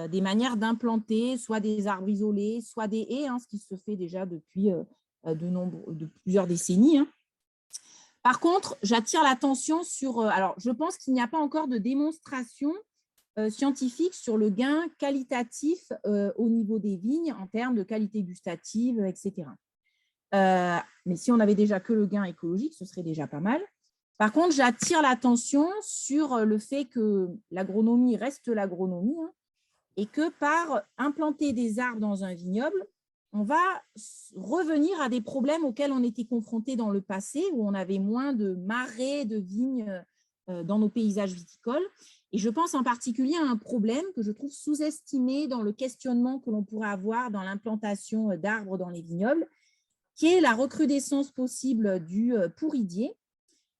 des manières d'implanter soit des arbres isolés, soit des haies, ce qui se fait déjà depuis plusieurs décennies. Par contre, j'attire l'attention sur… alors, je pense qu'il n'y a pas encore de démonstration scientifique sur le gain qualitatif au niveau des vignes en termes de qualité gustative, etc. Mais si on avait déjà que le gain écologique, ce serait déjà pas mal. Par contre, j'attire l'attention sur le fait que l'agronomie reste l'agronomie et que par implanter des arbres dans un vignoble, on va revenir à des problèmes auxquels on était confrontés dans le passé, où on avait moins de marais de vignes dans nos paysages viticoles. Et je pense en particulier à un problème que je trouve sous-estimé dans le questionnement que l'on pourrait avoir dans l'implantation d'arbres dans les vignobles, qui est la recrudescence possible du pourridier.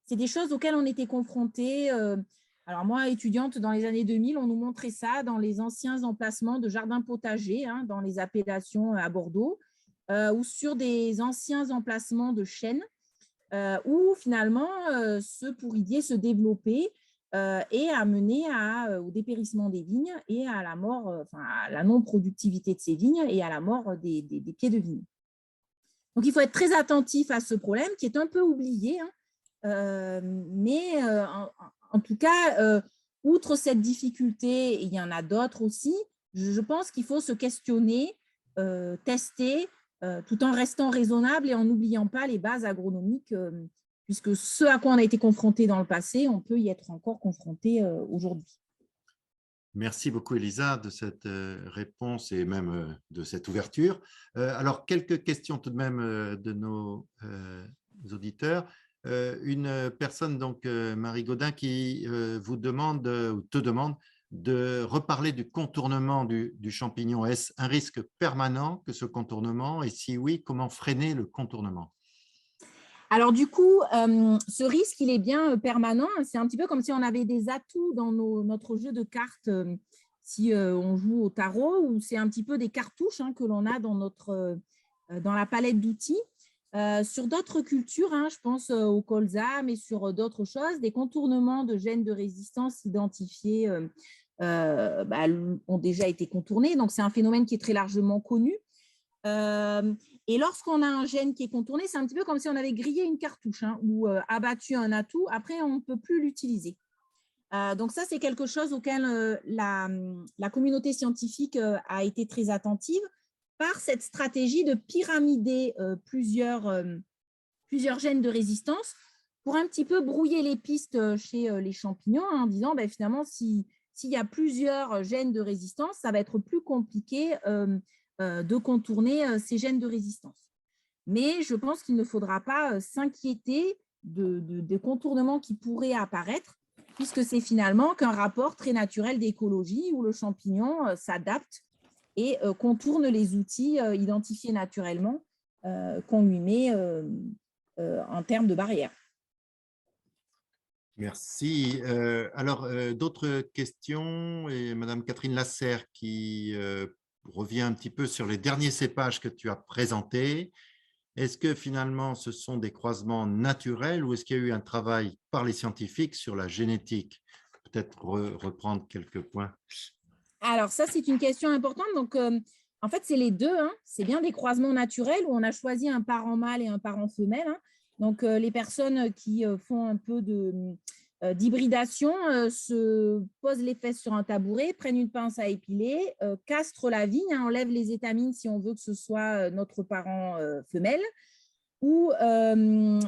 C'est des choses auxquelles on était confrontés. Alors moi, étudiante dans les années 2000, on nous montrait ça dans les anciens emplacements de jardins potagers, dans les appellations à Bordeaux, ou sur des anciens emplacements de chênes, où finalement ce pourridier se développait et a mené au dépérissement des vignes et à la mort, à la non-productivité de ces vignes et à la mort des pieds de vigne. Donc, il faut être très attentif à ce problème qui est un peu oublié, mais en tout cas, outre cette difficulté, il y en a d'autres aussi. Je pense qu'il faut se questionner, tester, tout en restant raisonnable et en n'oubliant pas les bases agronomiques, puisque ce à quoi on a été confronté dans le passé, on peut y être encore confronté aujourd'hui. Merci beaucoup, Elisa, de cette réponse et même de cette ouverture. Alors, quelques questions tout de même de nos auditeurs. Une personne, donc Marie Gaudin, qui vous demande ou te demande de reparler du contournement du champignon. Est-ce un risque permanent que ce contournement? Et si oui, comment freiner le contournement? Alors du coup, ce risque, il est bien permanent. C'est un petit peu comme si on avait des atouts dans notre jeu de cartes, si on joue au tarot, ou c'est un petit peu des cartouches que l'on a dans la palette d'outils. Sur d'autres cultures, je pense au colza, mais sur d'autres choses, des contournements de gènes de résistance identifiés ont déjà été contournés. Donc, c'est un phénomène qui est très largement connu. Et lorsqu'on a un gène qui est contourné, c'est un petit peu comme si on avait grillé une cartouche ou abattu un atout. Après, on ne peut plus l'utiliser. Donc ça, c'est quelque chose auquel la communauté scientifique a été très attentive par cette stratégie de pyramider plusieurs gènes de résistance pour un petit peu brouiller les pistes chez les champignons en disant finalement, s'il y a plusieurs gènes de résistance, ça va être plus compliqué de contourner ces gènes de résistance. Mais je pense qu'il ne faudra pas s'inquiéter de contournements qui pourraient apparaître, puisque c'est finalement qu'un rapport très naturel d'écologie où le champignon s'adapte et contourne les outils identifiés naturellement qu'on lui met en termes de barrières. Merci. Alors, d'autres questions? Et Madame Catherine Lasserre qui revient un petit peu sur les derniers cépages que tu as présentés. Est-ce que finalement, ce sont des croisements naturels ou est-ce qu'il y a eu un travail par les scientifiques sur la génétique? peut-être reprendre quelques points. Alors, ça, c'est une question importante. Donc, en fait, c'est les deux, hein. C'est bien des croisements naturels où on a choisi un parent mâle et un parent femelle, hein. Donc, les personnes qui font un peu d'hybridation se posent les fesses sur un tabouret, prennent une pince à épiler, castrent la vigne, hein, enlèvent les étamines si on veut que ce soit notre parent femelle, ou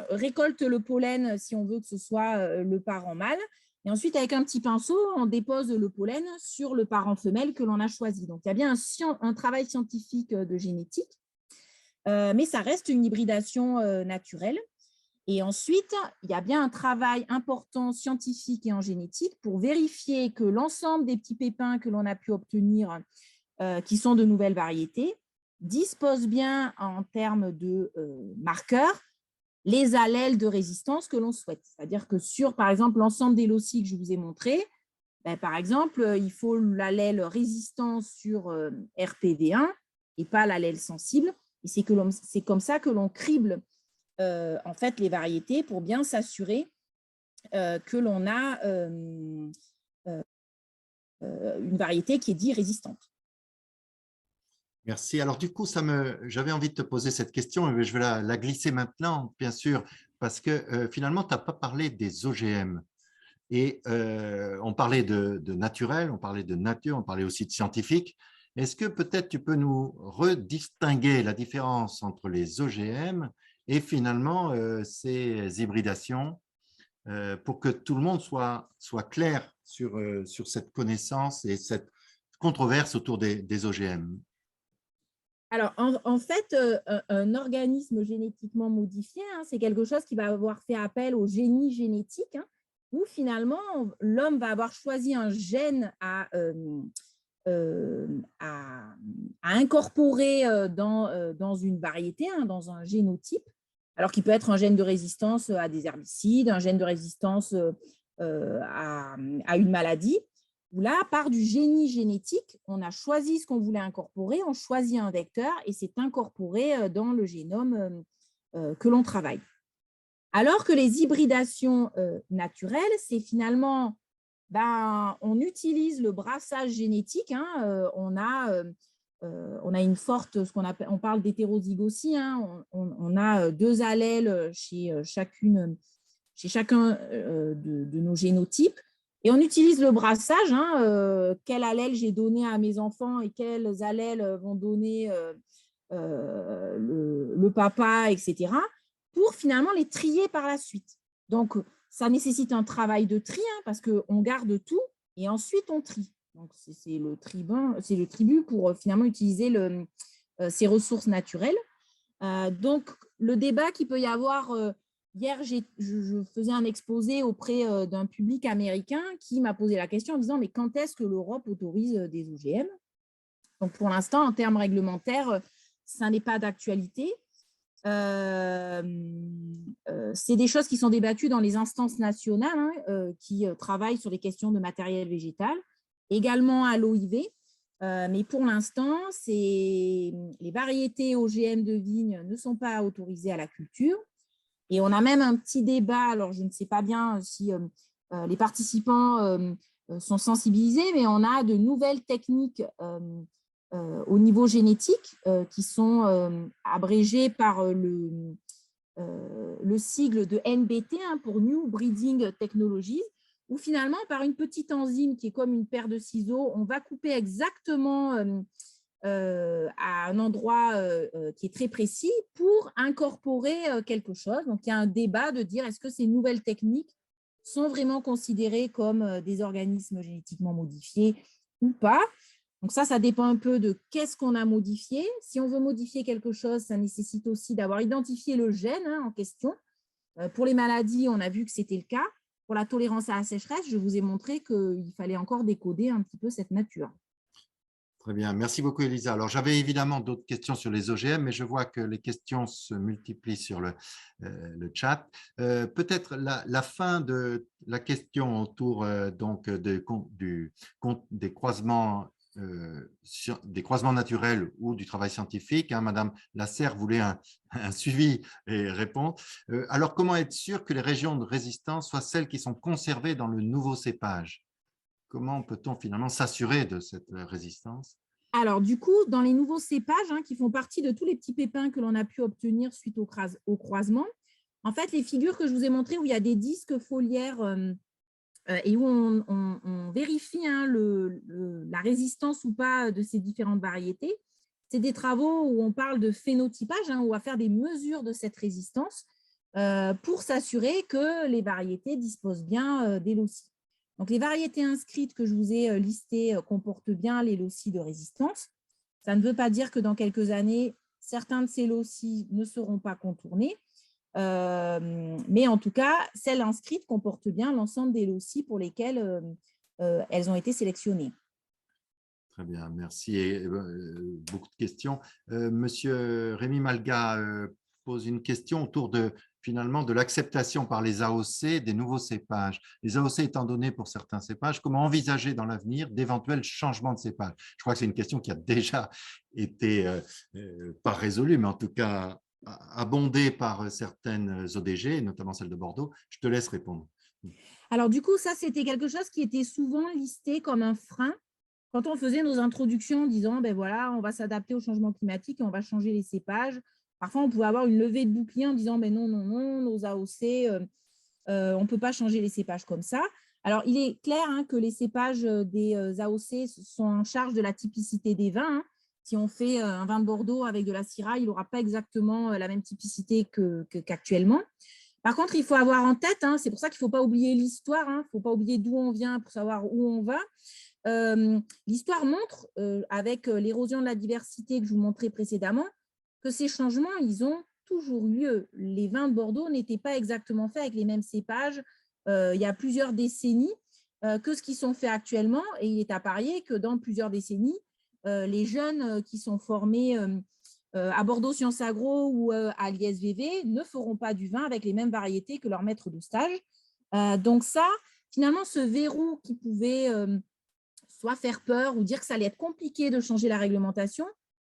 récoltent le pollen si on veut que ce soit le parent mâle. Et ensuite, avec un petit pinceau, on dépose le pollen sur le parent femelle que l'on a choisi. Donc, il y a bien un travail scientifique de génétique, mais ça reste une hybridation naturelle. Et ensuite, il y a bien un travail important scientifique et en génétique pour vérifier que l'ensemble des petits pépins que l'on a pu obtenir, qui sont de nouvelles variétés, disposent bien en termes de marqueurs les allèles de résistance que l'on souhaite. C'est-à-dire que sur, par exemple, l'ensemble des loci que je vous ai montré, ben, par exemple, il faut l'allèle résistance sur RPV1 et pas l'allèle sensible. Et c'est comme ça que l'on crible en fait les variétés pour bien s'assurer que l'on a une variété qui est dite résistante. Merci. Alors, du coup, j'avais envie de te poser cette question, mais je vais la glisser maintenant, bien sûr, parce que finalement, tu n'as pas parlé des OGM. Et on parlait de naturel, on parlait de nature, on parlait aussi de scientifique. Est-ce que peut-être tu peux nous redistinguer la différence entre les OGM et finalement ces hybridations pour que tout le monde soit clair sur cette connaissance et cette controverse autour des OGM? Alors, en fait, un organisme génétiquement modifié, hein, c'est quelque chose qui va avoir fait appel au génie génétique, hein, où finalement, l'homme va avoir choisi un gène à incorporer dans une variété, hein, dans un génotype, alors qu'il peut être un gène de résistance à des herbicides, un gène de résistance à une maladie. Où là, par du génie génétique, on a choisi ce qu'on voulait incorporer, on choisit un vecteur et c'est incorporé dans le génome que l'on travaille. Alors que les hybridations naturelles, c'est finalement, on utilise le brassage génétique, hein, on a une forte, on parle d'hétérozygosie, hein, on a deux allèles chez chacun de nos génotypes. Et on utilise le brassage, hein, quel allèle j'ai donné à mes enfants et quels allèles vont donner le papa, etc., pour finalement les trier par la suite. Donc, ça nécessite un travail de tri, hein, parce qu'on garde tout et ensuite on trie. Donc, c'est le tribut pour finalement utiliser ces ressources naturelles. Donc, le débat qu'il peut y avoir… Hier, je faisais un exposé auprès d'un public américain qui m'a posé la question en disant « Mais quand est-ce que l'Europe autorise des OGM ?» Donc, pour l'instant, en termes réglementaires, ça n'est pas d'actualité. C'est des choses qui sont débattues dans les instances nationales, hein, qui travaillent sur les questions de matériel végétal, également à l'OIV. Mais pour l'instant, les variétés OGM de vigne ne sont pas autorisées à la culture. Et on a même un petit débat, alors je ne sais pas bien si les participants sont sensibilisés, mais on a de nouvelles techniques au niveau génétique qui sont abrégées par le sigle de NBT, hein, pour New Breeding Technologies, où finalement, par une petite enzyme qui est comme une paire de ciseaux, on va couper exactement à un endroit qui est très précis pour incorporer quelque chose. Donc, il y a un débat de dire est-ce que ces nouvelles techniques sont vraiment considérées comme des organismes génétiquement modifiés ou pas. Donc, ça dépend un peu de qu'est-ce qu'on a modifié. Si on veut modifier quelque chose, ça nécessite aussi d'avoir identifié le gène, hein, en question. Pour les maladies, on a vu que c'était le cas. Pour la tolérance à la sécheresse, je vous ai montré qu'il fallait encore décoder un petit peu cette nature. Très bien, merci beaucoup Elisa. Alors j'avais évidemment d'autres questions sur les OGM, mais je vois que les questions se multiplient sur le chat. Peut-être la fin de la question autour donc des croisements naturels ou du travail scientifique. Hein, Madame Lasserre voulait un suivi et répond. Alors comment être sûr que les régions de résistance soient celles qui sont conservées dans le nouveau cépage? comment peut-on finalement s'assurer de cette résistance? Alors, du coup, dans les nouveaux cépages qui font partie de tous les petits pépins que l'on a pu obtenir suite au croisement, en fait, les figures que je vous ai montrées où il y a des disques foliaires et où on vérifie la résistance ou pas de ces différentes variétés, c'est des travaux où on parle de phénotypage, où on va faire des mesures de cette résistance pour s'assurer que les variétés disposent bien des locis. Donc, les variétés inscrites que je vous ai listées comportent bien les locis de résistance. Ça ne veut pas dire que dans quelques années, certains de ces locis ne seront pas contournés, mais en tout cas, celles inscrites comportent bien l'ensemble des locis pour lesquels elles ont été sélectionnées. Très bien, merci. Et, beaucoup de questions. Monsieur Rémi Malga pose une question autour finalement de l'acceptation par les AOC des nouveaux cépages. Les AOC étant donné pour certains cépages, comment envisager dans l'avenir d'éventuels changements de cépages? Je crois que c'est une question qui a déjà été pas résolue, mais en tout cas abondée par certaines ODG, notamment celle de Bordeaux. Je te laisse répondre. Alors du coup, ça, c'était quelque chose qui était souvent listé comme un frein quand on faisait nos introductions en disant, ben voilà, on va s'adapter au changement climatique et on va changer les cépages. Parfois, on pouvait avoir une levée de bouclier en disant, ben non, non, non, nos AOC, on ne peut pas changer les cépages comme ça. Alors, il est clair que les cépages des AOC sont en charge de la typicité des vins. Si on fait un vin de Bordeaux avec de la Syrah, il n'aura pas exactement la même typicité qu'actuellement. Par contre, il faut avoir en tête, c'est pour ça qu'il ne faut pas oublier l'histoire, il ne faut pas oublier d'où on vient pour savoir où on va. L'histoire montre, avec l'érosion de la diversité que je vous montrais précédemment, que ces changements, ils ont toujours lieu. Les vins de Bordeaux n'étaient pas exactement faits avec les mêmes cépages il y a plusieurs décennies que ce qui sont faits actuellement. Et il est à parier que dans plusieurs décennies, les jeunes qui sont formés à Bordeaux Sciences Agro ou à l'ISVV ne feront pas du vin avec les mêmes variétés que leurs maîtres de stage. Donc ça, finalement, ce verrou qui pouvait soit faire peur ou dire que ça allait être compliqué de changer la réglementation,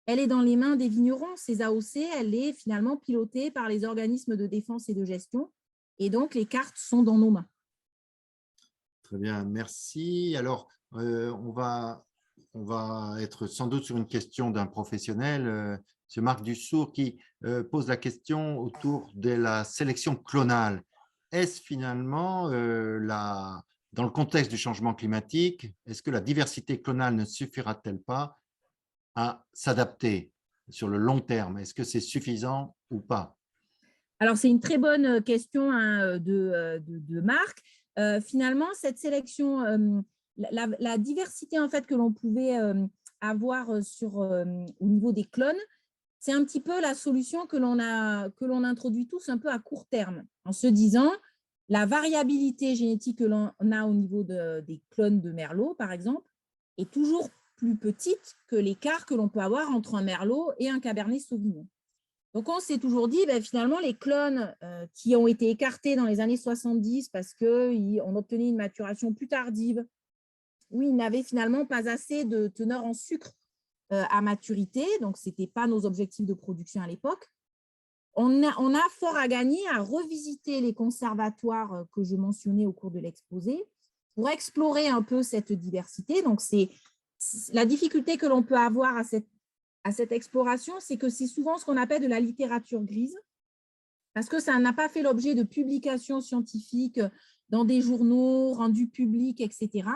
elle est dans les mains des vignerons. Ces AOC, elle est finalement pilotée par les organismes de défense et de gestion. Et donc, les cartes sont dans nos mains. Très bien, merci. Alors, on va être sans doute sur une question d'un professionnel, M. Marc Dussour, qui pose la question autour de la sélection clonale. Est-ce finalement, dans le contexte du changement climatique, est-ce que la diversité clonale ne suffira-t-elle pas à s'adapter sur le long terme? Est-ce que c'est suffisant ou pas? Alors, c'est une très bonne question de Marc. Finalement, cette sélection, la diversité en fait, que l'on pouvait avoir au niveau des clones, c'est un petit peu la solution que l'on introduit tous un peu à court terme, en se disant la variabilité génétique que l'on a au niveau des clones de Merlot, par exemple, est toujours plus petite que l'écart que l'on peut avoir entre un Merlot et un Cabernet Sauvignon. Donc, on s'est toujours dit, finalement, les clones qui ont été écartés dans les années 70 parce qu'on obtenait une maturation plus tardive, où ils n'avaient finalement pas assez de teneur en sucre à maturité, donc ce n'était pas nos objectifs de production à l'époque. On a fort à gagner à revisiter les conservatoires que je mentionnais au cours de l'exposé pour explorer un peu cette diversité. Donc, c'est la difficulté que l'on peut avoir à cette exploration, c'est que c'est souvent ce qu'on appelle de la littérature grise, parce que ça n'a pas fait l'objet de publications scientifiques dans des journaux rendus publics, etc.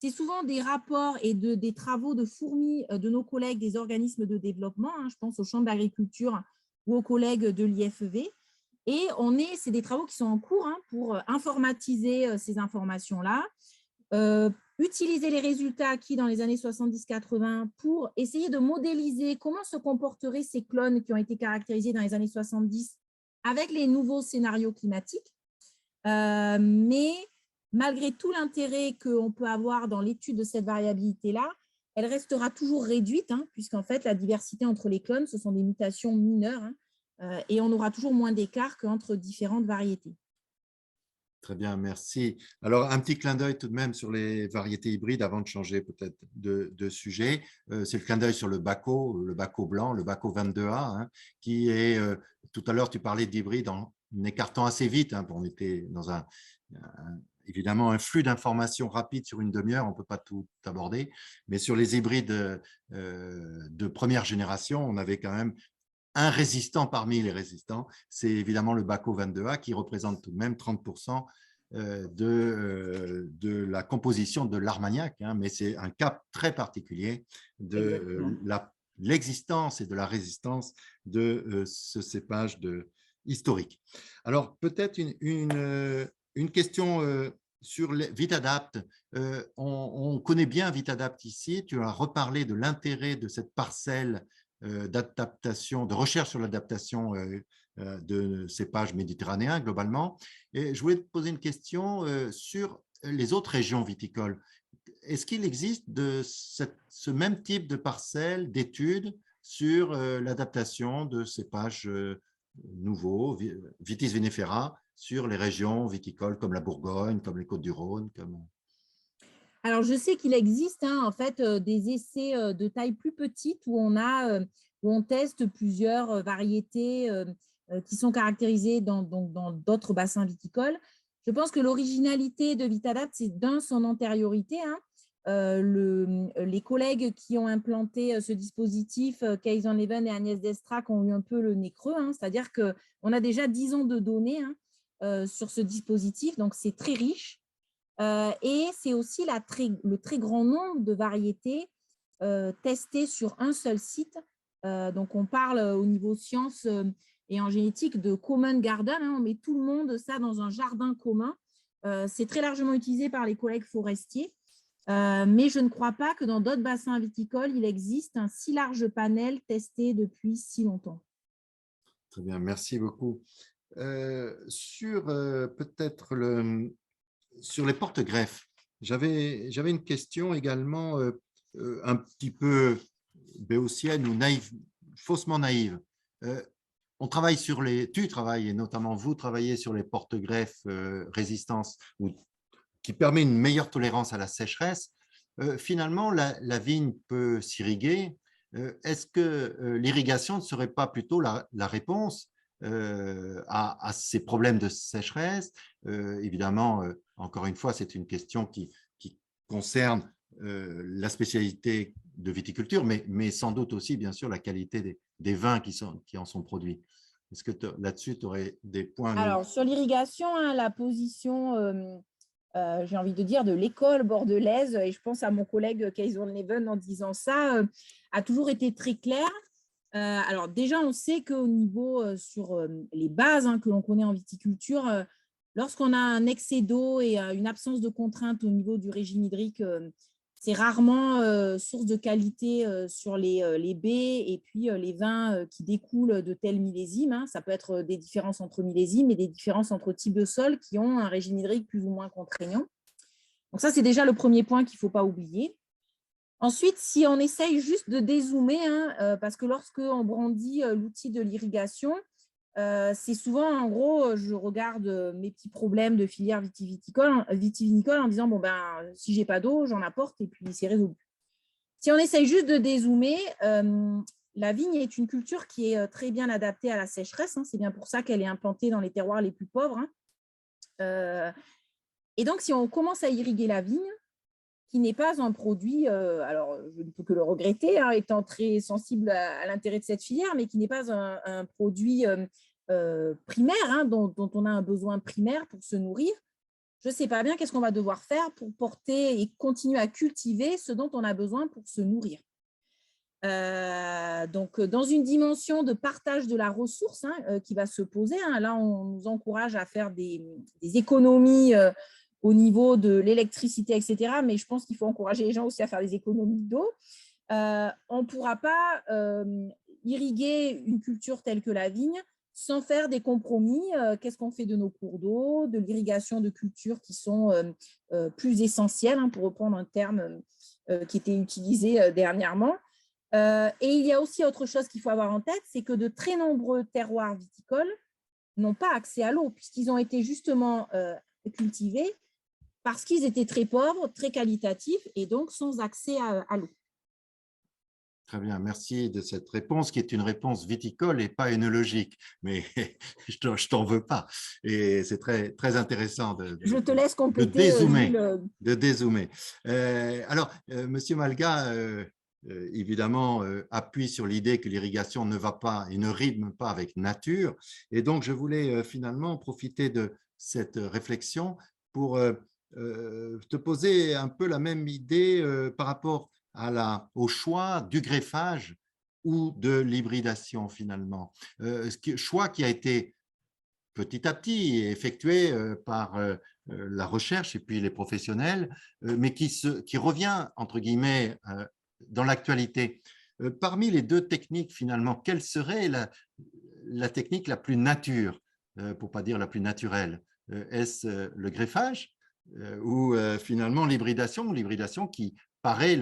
C'est souvent des rapports et des travaux de fourmis de nos collègues des organismes de développement, je pense aux chambres d'agriculture ou aux collègues de l'IFEV. Et c'est des travaux qui sont en cours pour informatiser ces informations-là, utiliser les résultats acquis dans les années 70-80 pour essayer de modéliser comment se comporteraient ces clones qui ont été caractérisés dans les années 70 avec les nouveaux scénarios climatiques. Mais malgré tout l'intérêt qu'on peut avoir dans l'étude de cette variabilité-là, elle restera toujours réduite, puisqu'en fait, la diversité entre les clones, ce sont des mutations mineures, et on aura toujours moins d'écart qu'entre différentes variétés. Très bien, merci. Alors, un petit clin d'œil tout de même sur les variétés hybrides avant de changer peut-être de sujet. C'est le clin d'œil sur le Baco blanc, le Baco 22A, qui est, tout à l'heure, tu parlais d'hybride en écartant assez vite. On était dans évidemment un flux d'informations rapide sur une demi-heure, on ne peut pas tout aborder, mais sur les hybrides de première génération, on avait quand même un résistant parmi les résistants, c'est évidemment le Baco 22A qui représente tout de même 30% de la composition de l'Armagnac, hein, mais c'est un cas très particulier de l'existence et de la résistance de ce cépage historique. Alors, peut-être une question sur Vitadapt. On connaît bien Vitadapt ici. Tu as reparlé de l'intérêt de cette parcelle d'adaptation, de recherche sur l'adaptation de cépages méditerranéens globalement. Et je voulais te poser une question sur les autres régions viticoles. Est-ce qu'il existe ce même type de parcelles, d'études sur l'adaptation de cépages nouveaux, Vitis vinifera, sur les régions viticoles comme la Bourgogne, comme les Côtes-du-Rhône Alors, je sais qu'il existe en fait des essais de taille plus petite où on teste plusieurs variétés qui sont caractérisées dans d'autres bassins viticoles. Je pense que l'originalité de Vitadapt, c'est son antériorité. Les collègues qui ont implanté ce dispositif, Kees Van Leven et Agnès Destrac, ont eu un peu le nez creux, c'est-à-dire qu'on a déjà 10 ans de données sur ce dispositif, donc c'est très riche. Et c'est aussi le très grand nombre de variétés testées sur un seul site. Donc, on parle au niveau sciences et en génétique de common garden. On met tout le monde ça dans un jardin commun. C'est très largement utilisé par les collègues forestiers. Mais je ne crois pas que dans d'autres bassins viticoles, il existe un si large panel testé depuis si longtemps. Très bien, merci beaucoup. Sur peut-être sur les porte-greffes, j'avais une question également un petit peu béotienne ou naïve, faussement naïve. On travaille tu travailles, et notamment vous travaillez sur les porte-greffes résistance qui permet une meilleure tolérance à la sécheresse. Finalement, la vigne peut s'irriguer. Est-ce que l'irrigation ne serait pas plutôt la réponse à ces problèmes de sécheresse? Évidemment, encore une fois, c'est une question qui concerne la spécialité de viticulture, mais sans doute aussi, bien sûr, la qualité des vins qui en sont produits. Est-ce que là-dessus, tu aurais des points? Alors, sur l'irrigation, la position, j'ai envie de dire, de l'école bordelaise, et je pense à mon collègue Kees Van Leven en disant ça, a toujours été très claire. Alors déjà, on sait qu'au niveau sur les bases que l'on connaît en viticulture, lorsqu'on a un excès d'eau et une absence de contrainte au niveau du régime hydrique, c'est rarement source de qualité sur les baies et puis les vins qui découlent de tels millésimes. Ça peut être des différences entre millésimes et des différences entre types de sols qui ont un régime hydrique plus ou moins contraignant. Donc ça, c'est déjà le premier point qu'il ne faut pas oublier. Ensuite, si on essaye juste de dézoomer, parce que lorsqu'on brandit l'outil de l'irrigation, c'est souvent, en gros, je regarde mes petits problèmes de filière vitivinicole en disant, bon, si je n'ai pas d'eau, j'en apporte et puis c'est résolu. Si on essaye juste de dézoomer, la vigne est une culture qui est très bien adaptée à la sécheresse. C'est bien pour ça qu'elle est implantée dans les terroirs les plus pauvres. Et donc, si on commence à irriguer la vigne, qui n'est pas un produit, alors je ne peux que le regretter, étant très sensible à l'intérêt de cette filière, mais qui n'est pas un produit primaire, dont on a un besoin primaire pour se nourrir. Je ne sais pas bien qu'est-ce qu'on va devoir faire pour porter et continuer à cultiver ce dont on a besoin pour se nourrir. Donc, dans une dimension de partage de la ressource qui va se poser, là, on nous encourage à faire des économies au niveau de l'électricité, etc. Mais je pense qu'il faut encourager les gens aussi à faire des économies d'eau. On ne pourra pas irriguer une culture telle que la vigne sans faire des compromis. Qu'est-ce qu'on fait de nos cours d'eau, de l'irrigation de cultures qui sont plus essentielles, pour reprendre un terme qui était utilisé dernièrement. Et il y a aussi autre chose qu'il faut avoir en tête, c'est que de très nombreux terroirs viticoles n'ont pas accès à l'eau, puisqu'ils ont été justement cultivés parce qu'ils étaient très pauvres, très qualitatifs et donc sans accès à l'eau. Très bien, merci de cette réponse qui est une réponse viticole et pas œnologique, mais je t'en veux pas. Et c'est très, très intéressant Je te laisse de compléter, dézoomer. Gilles. De dézoomer. Alors, Monsieur Malga, évidemment, appuie sur l'idée que l'irrigation ne va pas et ne rythme pas avec nature. Et donc, je voulais finalement profiter de cette réflexion pour te poser un peu la même idée par rapport au choix du greffage ou de l'hybridation finalement. Choix qui a été petit à petit effectué par la recherche et puis les professionnels, mais qui revient, entre guillemets, dans l'actualité. Parmi les deux techniques, finalement, quelle serait la technique la plus nature, pour ne pas dire la plus naturelle? Est-ce le greffage ou finalement l'hybridation qui paraît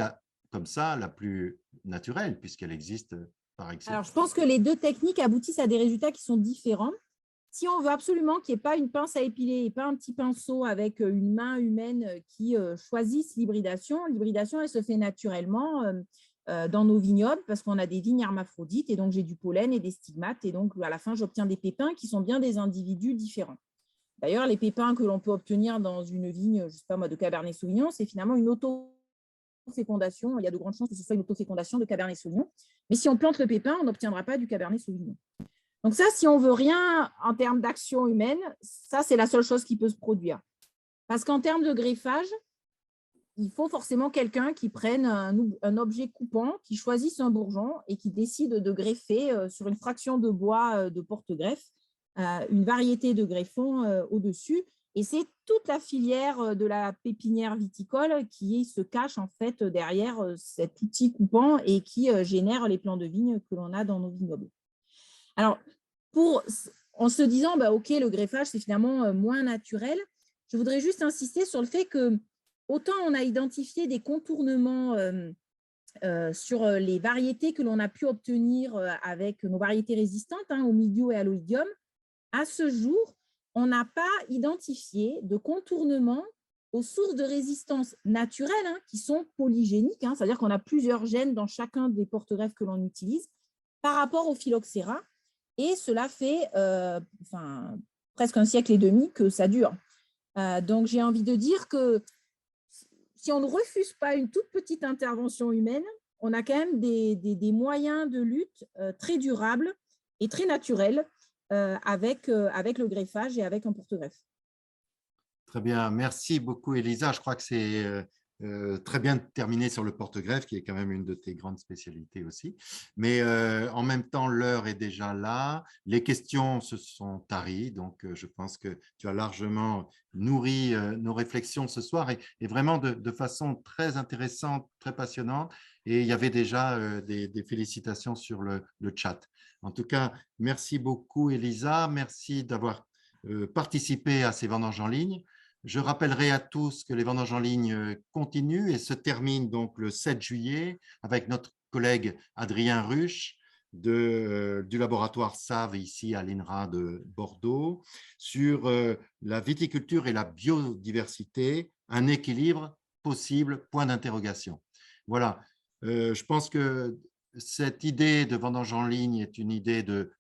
comme ça la plus naturelle, puisqu'elle existe par Alors, excellence? je pense que les deux techniques aboutissent à des résultats qui sont différents. Si on veut absolument qu'il n'y ait pas une pince à épiler et pas un petit pinceau avec une main humaine qui choisisse l'hybridation, elle se fait naturellement dans nos vignobles parce qu'on a des vignes hermaphrodites et donc j'ai du pollen et des stigmates et donc à la fin, j'obtiens des pépins qui sont bien des individus différents. D'ailleurs, les pépins que l'on peut obtenir dans une vigne, je ne sais pas moi, de Cabernet Sauvignon, c'est finalement une autofécondation. Il y a de grandes chances que ce soit une autofécondation de Cabernet Sauvignon. Mais si on plante le pépin, on n'obtiendra pas du Cabernet Sauvignon. Donc ça, si on veut rien en termes d'action humaine, ça, c'est la seule chose qui peut se produire. Parce qu'en termes de greffage, il faut forcément quelqu'un qui prenne un objet coupant, qui choisisse un bourgeon et qui décide de greffer sur une fraction de bois de porte-greffe, une variété de greffons au-dessus. Et c'est toute la filière de la pépinière viticole qui se cache en fait derrière cet outil coupant et qui génère les plants de vigne que l'on a dans nos vignobles. Alors, en se disant, OK, le greffage, c'est finalement moins naturel, je voudrais juste insister sur le fait que autant on a identifié des contournements sur les variétés que l'on a pu obtenir avec nos variétés résistantes au mildiou et à l'oïdium, à ce jour, on n'a pas identifié de contournement aux sources de résistance naturelles qui sont polygéniques, c'est-à-dire qu'on a plusieurs gènes dans chacun des porte-greffes que l'on utilise par rapport au phylloxéra. Et cela fait presque un siècle et demi que ça dure. Donc, j'ai envie de dire que si on ne refuse pas une toute petite intervention humaine, on a quand même des moyens de lutte très durables et très naturels avec le greffage et avec un porte-greffe. Très bien, merci beaucoup Elisa. Je crois que c'est très bien de terminer sur le porte-greffe, qui est quand même une de tes grandes spécialités aussi. Mais en même temps, l'heure est déjà là. Les questions se sont taries, donc je pense que tu as largement nourri nos réflexions ce soir et vraiment de façon très intéressante, très passionnante. Et il y avait déjà des félicitations sur le chat. En tout cas, merci beaucoup Elisa. Merci d'avoir participé à ces vendanges en ligne. Je rappellerai à tous que les vendanges en ligne continuent et se terminent donc le 7 juillet avec notre collègue Adrien Ruche du laboratoire SAV ici à l'INRA de Bordeaux sur la viticulture et la biodiversité, un équilibre possible, point d'interrogation. Voilà, je pense que cette idée de vendange en ligne est une idée de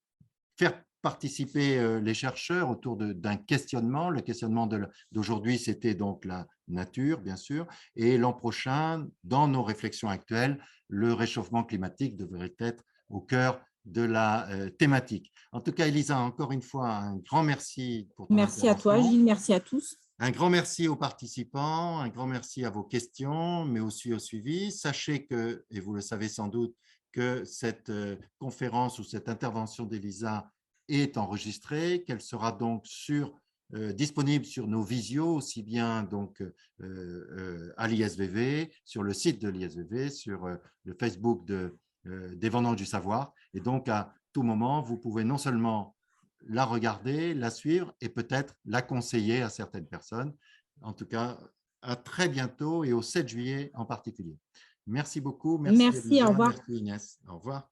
faire participer les chercheurs autour d'un questionnement. Le questionnement d'aujourd'hui, c'était donc la nature, bien sûr, et l'an prochain, dans nos réflexions actuelles, le réchauffement climatique devrait être au cœur de la thématique. En tout cas, Elisa, encore une fois, un grand merci pour ton Merci à toi, intervention. Gilles, merci à tous. Un grand merci aux participants, un grand merci à vos questions, mais aussi au suivi. Sachez que, et vous le savez sans doute, que cette conférence ou cette intervention d'Elisa est enregistrée, qu'elle sera donc disponible sur nos visios, aussi bien donc à l'ISVV, sur le site de l'ISVV, sur le Facebook des Vendanges du Savoir. Et donc, à tout moment, vous pouvez non seulement la regarder, la suivre et peut-être la conseiller à certaines personnes. En tout cas, à très bientôt et au 7 juillet en particulier. Merci beaucoup. Merci Merci, au Elisa. revoir. Merci Inès. Au revoir.